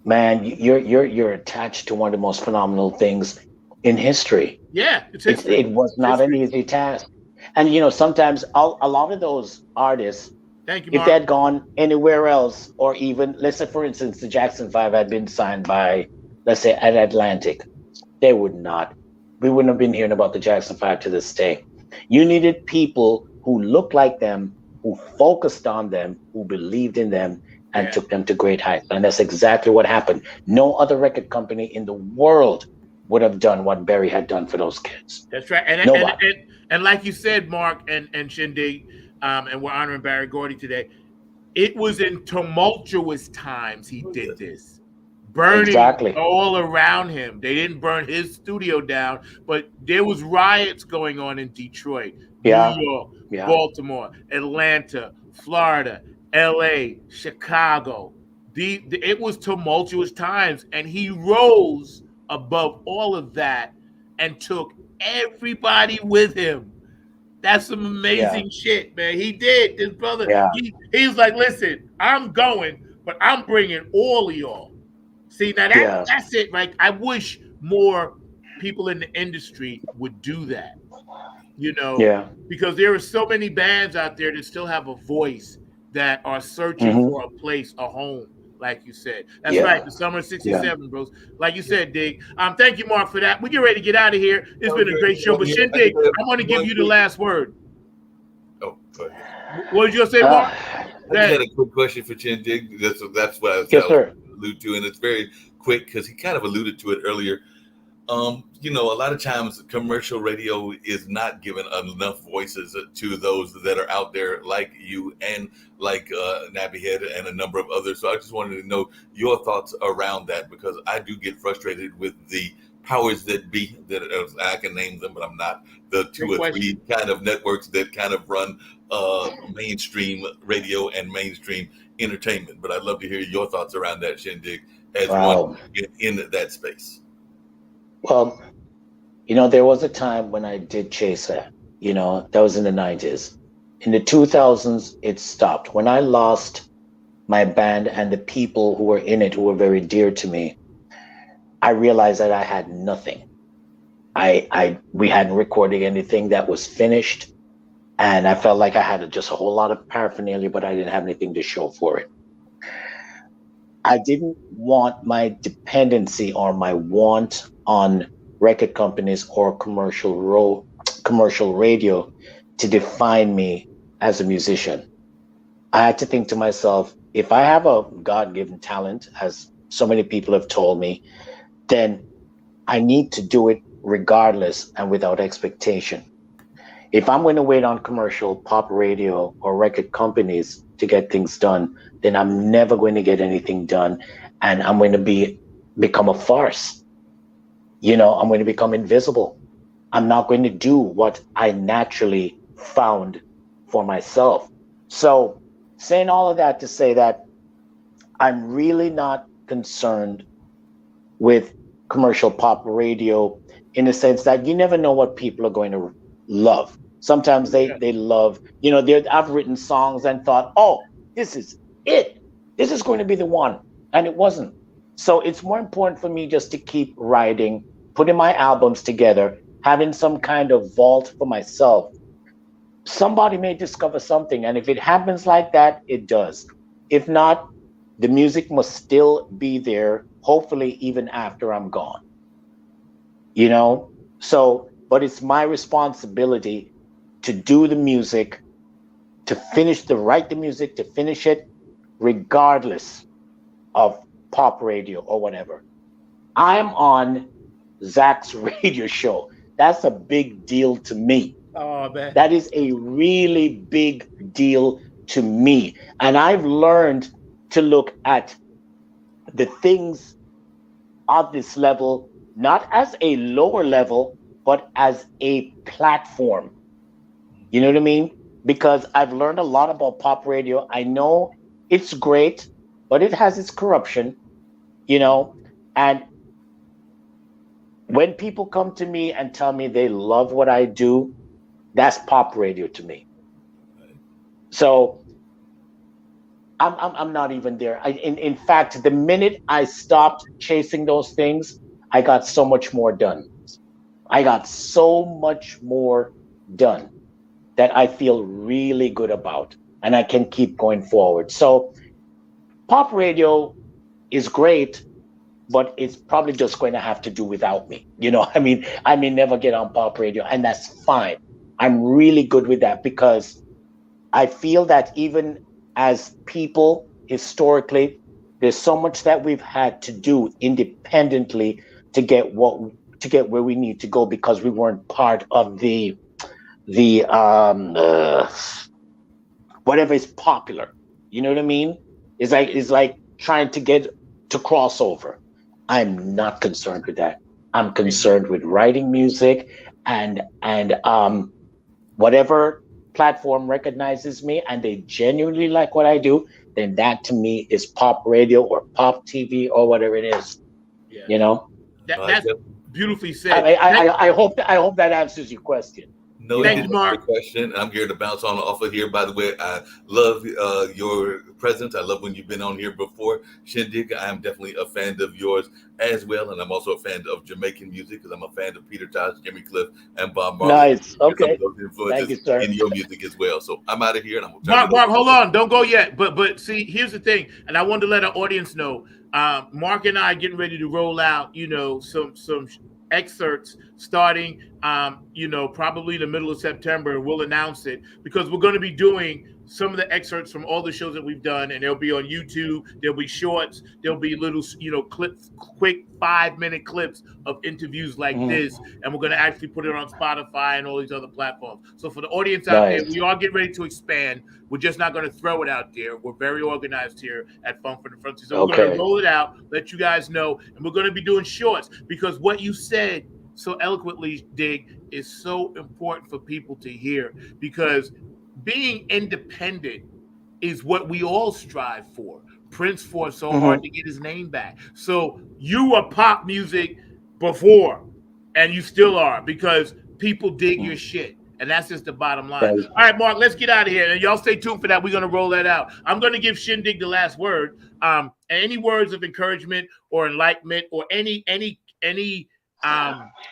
man, you're attached to one of the most phenomenal things in history. Yeah. It's It, history. it was not an easy task. And you know, sometimes a lot of those artists, Thank you, if Mark. they had gone anywhere else, or even, let's say, for instance, the Jackson 5 had been signed by, let's say, at Atlantic, they would not. We wouldn't have been hearing about the Jackson 5 to this day. You needed people who looked like them, who focused on them, who believed in them, and Yeah. took them to great heights. And that's exactly what happened. No other record company in the world would have done what Berry had done for those kids. That's right. And Nobody. and like you said, Mark and Shindig, and we're honoring Barry Gordy today. It was in tumultuous times he did this. Burning Exactly. all around him. They didn't burn his studio down, but there was riots going on in Detroit, Yeah. New York, Yeah. Baltimore, Atlanta, Florida, LA, Chicago. It was tumultuous times, and he rose above all of that and took everybody with him. That's some amazing shit, man. He did. This brother, Yeah. he was like, listen, I'm going, but I'm bringing all of y'all. See, now Yeah. that's it, right? I wish more people in the industry would do that, you know, Yeah. because there are so many bands out there that still have a voice that are searching Mhm. for a place, a home, like you said. That's Yeah. right, the summer of '67, bros. Like you said, Dig. Thank you, Mark, for that. We get ready to get out of here. It's been a great show. But Shindig, I want to give you the last word. Oh, go ahead. What did you say, Mark? I just had a quick question for Shindig. That's what I was Yes, sir. allude to, and it's very quick because he kind of alluded to it earlier. You know, a lot of times commercial radio is not given enough voices to those that are out there like you and like Nappy Head and a number of others. So I just wanted to know your thoughts around that, because I do get frustrated with the powers that be, that I can name them, but I'm not, the two Good or three kind of networks that kind of run mainstream radio and mainstream entertainment. But I'd love to hear your thoughts around that, Shindig, as Wow. one in that space. Well, you know, there was a time when I did chase that. You know, that was in the 90s. In the 2000s, it stopped. When I lost my band and the people who were in it, who were very dear to me, I realized that I had nothing. We hadn't recorded anything that was finished, and I felt like I had just a whole lot of paraphernalia, but I didn't have anything to show for it. I didn't want my dependency or my want on record companies or commercial radio to define me as a musician. I had to think to myself, if I have a God-given talent, as so many people have told me, then I need to do it regardless and without expectation. If I'm going to wait on commercial pop radio or record companies to get things done, then I'm never going to get anything done, and I'm going to become a farce. You know, I'm going to become invisible. I'm not going to do what I naturally found for myself. So, saying all of that to say that I'm really not concerned with commercial pop radio, in the sense that you never know what people are going to love. Sometimes they love, you know, I've written songs and thought, oh, this is it. This is going to be the one. And it wasn't. So it's more important for me just to keep writing, putting my albums together, having some kind of vault for myself. Somebody may discover something. And if it happens like that, it does. If not, the music must still be there, hopefully even after I'm gone. You know? So, but it's my responsibility to do the music, to write the music, to finish it, regardless of pop radio or whatever. I'm on Zach's radio show. That's a big deal to me. Oh, man. That is a really big deal to me. And I've learned to look at the things of this level, not as a lower level, but as a platform. You know what I mean? Because I've learned a lot about pop radio. I know it's great, but it has its corruption, you know, And when people come to me and tell me they love what I do, that's pop radio to me. So I'm not even there. In fact, the minute I stopped chasing those things, I got so much more done. I got so much more done that I feel really good about, and I can keep going forward. So pop radio is great, but it's probably just going to have to do without me. You know, I mean, I may never get on pop radio, and that's fine. I'm really good with that because I feel that even as people historically, there's so much that we've had to do independently to get where we need to go because we weren't part of the whatever is popular. You know what I mean? It's like trying to get to crossover. I'm not concerned with that. I'm concerned with writing music and whatever platform recognizes me and they genuinely like what I do, then that to me is pop radio or pop TV or whatever it is. Yeah. You know? That's beautifully said. I hope that answers your question. No, Thank you, Mark. Question. I'm here to bounce on off of here. By the way, I love your presence. I love when you've been on here before. Shindig, I am definitely a fan of yours as well, and I'm also a fan of Jamaican music because I'm a fan of Peter Tosh, Jimmy Cliff, and Bob Marley. Nice. Okay. Some of those influences Thank you, sir. in your music as well. So I'm out of here, and I'm gonna Mark, hold on, don't go yet. But see, here's the thing, and I wanted to let our audience know. Mark and I are getting ready to roll out, some excerpts starting, probably in the middle of September. We'll announce it because we're going to be doing some of the excerpts from all the shows that we've done, and they'll be on YouTube. There'll be shorts. There'll be little, clips, quick 5-minute clips of interviews like this, and we're going to actually put it on Spotify and all these other platforms. So for the audience out there, we are getting ready to expand. We're just not going to throw it out there. We're very organized here at Funk from the Front. So we're going to roll it out, let you guys know, and we're going to be doing shorts because what you said so eloquently, Dig, is so important for people to hear because being independent is what we all strive for. Prince fought so hard to get his name back. So you were pop music before, and you still are because people dig your shit. And that's just the bottom line. All right, Mark, let's get out of here. And y'all stay tuned for that. We're going to roll that out. I'm going to give Shindig the last word. Any words of encouragement or enlightenment or any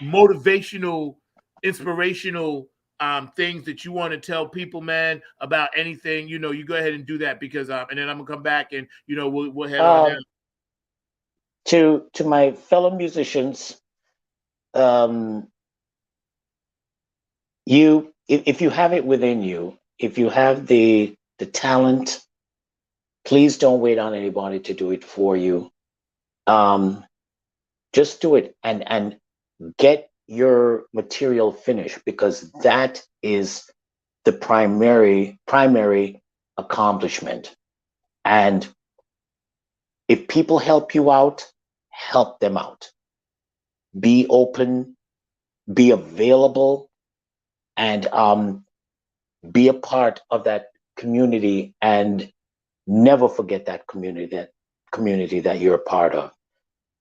motivational, inspirational things that you want to tell people, man, about anything, you go ahead and do that because and then I'm gonna come back and we'll head on down. To my fellow musicians, if you have it within you, if you have the talent, please don't wait on anybody to do it for you. Just do it and get your material finished because that is the primary accomplishment. And if people help you out, help them out. Be open, be available, and be a part of that community and never forget that community that you're a part of.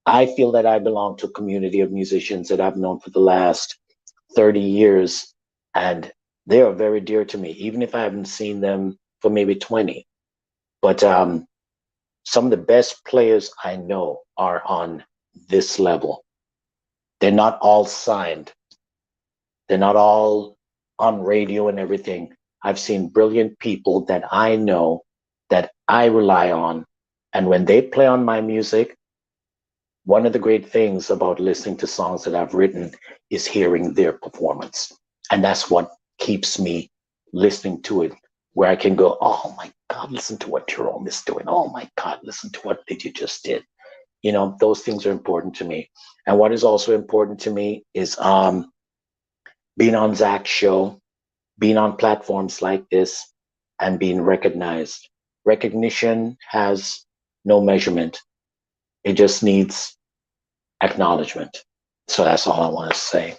I feel that I belong to a community of musicians that I've known for the last 30 years, and they are very dear to me, even if I haven't seen them for maybe 20. But some of the best players I know are on this level. They're not all signed. They're not all on radio and everything. I've seen brilliant people that I know that I rely on. And when they play on my music, one of the great things about listening to songs that I've written is hearing their performance. And that's what keeps me listening to it, where I can go, oh my God, listen to what Jerome is doing. Oh my God, listen to what you just did. Those things are important to me. And what is also important to me is being on Zach's show, being on platforms like this, and being recognized. Recognition has no measurement. It just needs acknowledgement. So that's all I want to say.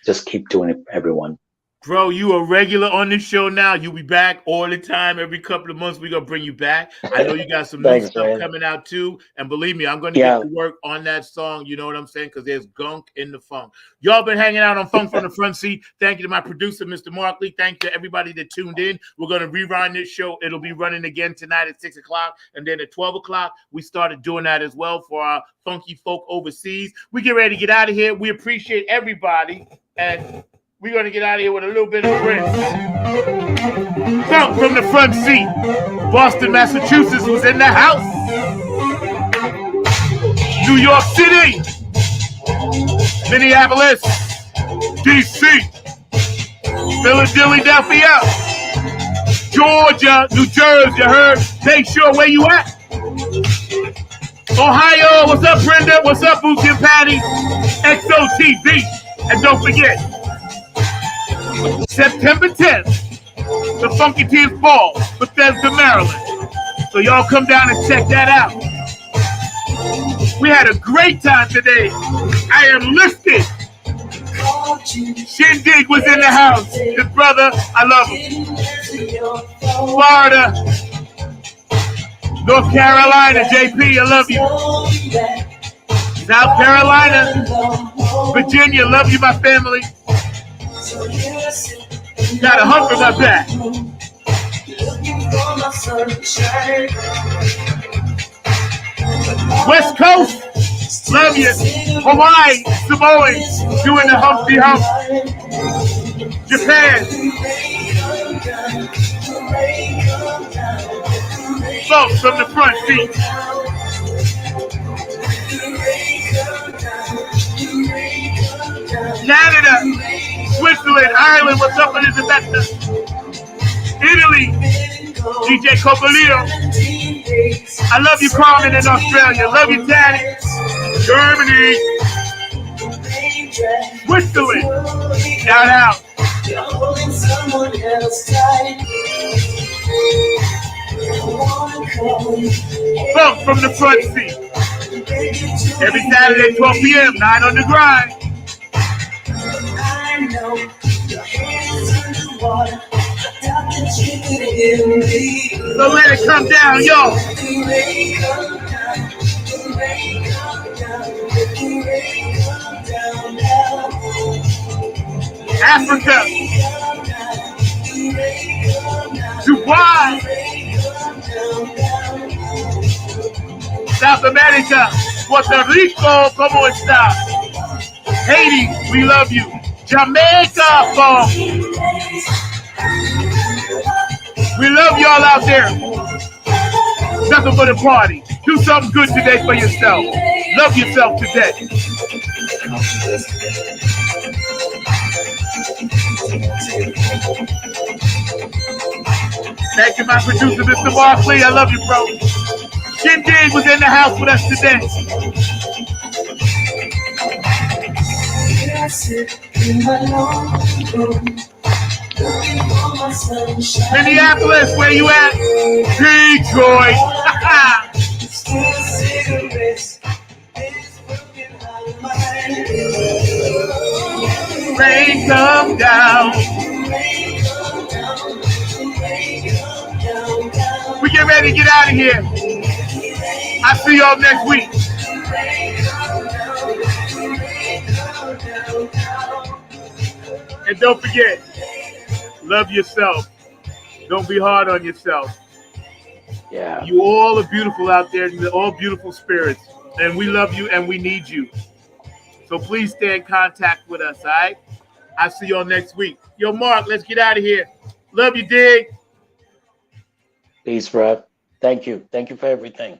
Just keep doing it, everyone. Bro, you a regular on this show now. You'll be back all the time. Every couple of months, we're going to bring you back. I know you got some new Thanks, stuff man. coming out too. And believe me, I'm going to Yeah. get to work on that song. You know what I'm saying? Because there's gunk in the funk. Y'all been hanging out on Funk from the Front Seat. Thank you to my producer, Mr. Mark Lee. Thank you to everybody that tuned in. We're going to rerun this show. It'll be running again tonight at 6 o'clock. And then at 12 o'clock, we started doing that as well for our funky folk overseas. We get ready to get out of here. We appreciate everybody. And we're going to get out of here with a little bit of Prince. Funk from the Front Seat. Boston, Massachusetts was in the house. New York City. Minneapolis. D.C. Philadelphia. Georgia. New Jersey. You heard? Make sure where you at. Ohio. What's up, Brenda? What's up, Bookie and Patty? XOTV. And don't forget, September 10th, the Funky Tears Ball, Bethesda, Maryland. So y'all come down and check that out. We had a great time today. I am lifted. Shindig was in the house. His brother, I love him. Florida, North Carolina, JP, I love you. South Carolina, Virginia, love you, my family. Got a hump in my back. West Coast, love you. Hawaii, Samoans, doing the Humpty Hump. Japan. Folks from the Front Seat. Canada, Switzerland, Ireland, what's up, Elizabeth? Italy, DJ Copolio. I love you, Carmen, in Australia. Love you, Daddy. Germany, Switzerland, shout out. Funk from the Front Seat. Every Saturday, 12 p.m., 9 on the grind. So let it come down, yo. Africa, Dubai, South America, Puerto Rico, ¿cómo está? Haiti, we love you. Jamaica, folks. We love y'all out there. Nothing but a party. Do something good today for yourself. Love yourself today. Thank you, my producer, Mr. Barkley. I love you, bro. Shindig was in the house with us today. Minneapolis, where you at? Detroit. Rain come down. We get ready to get out of here. I'll see y'all next week. And don't forget, love yourself. Don't be hard on yourself. Yeah. You all are beautiful out there. You're all beautiful spirits. And we love you and we need you. So please stay in contact with us, all right? I'll see y'all next week. Yo, Mark, let's get out of here. Love you, Dig. Peace, bro. Thank you. Thank you for everything.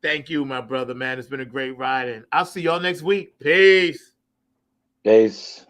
Thank you, my brother, man. It's been a great ride. And I'll see y'all next week. Peace. Peace.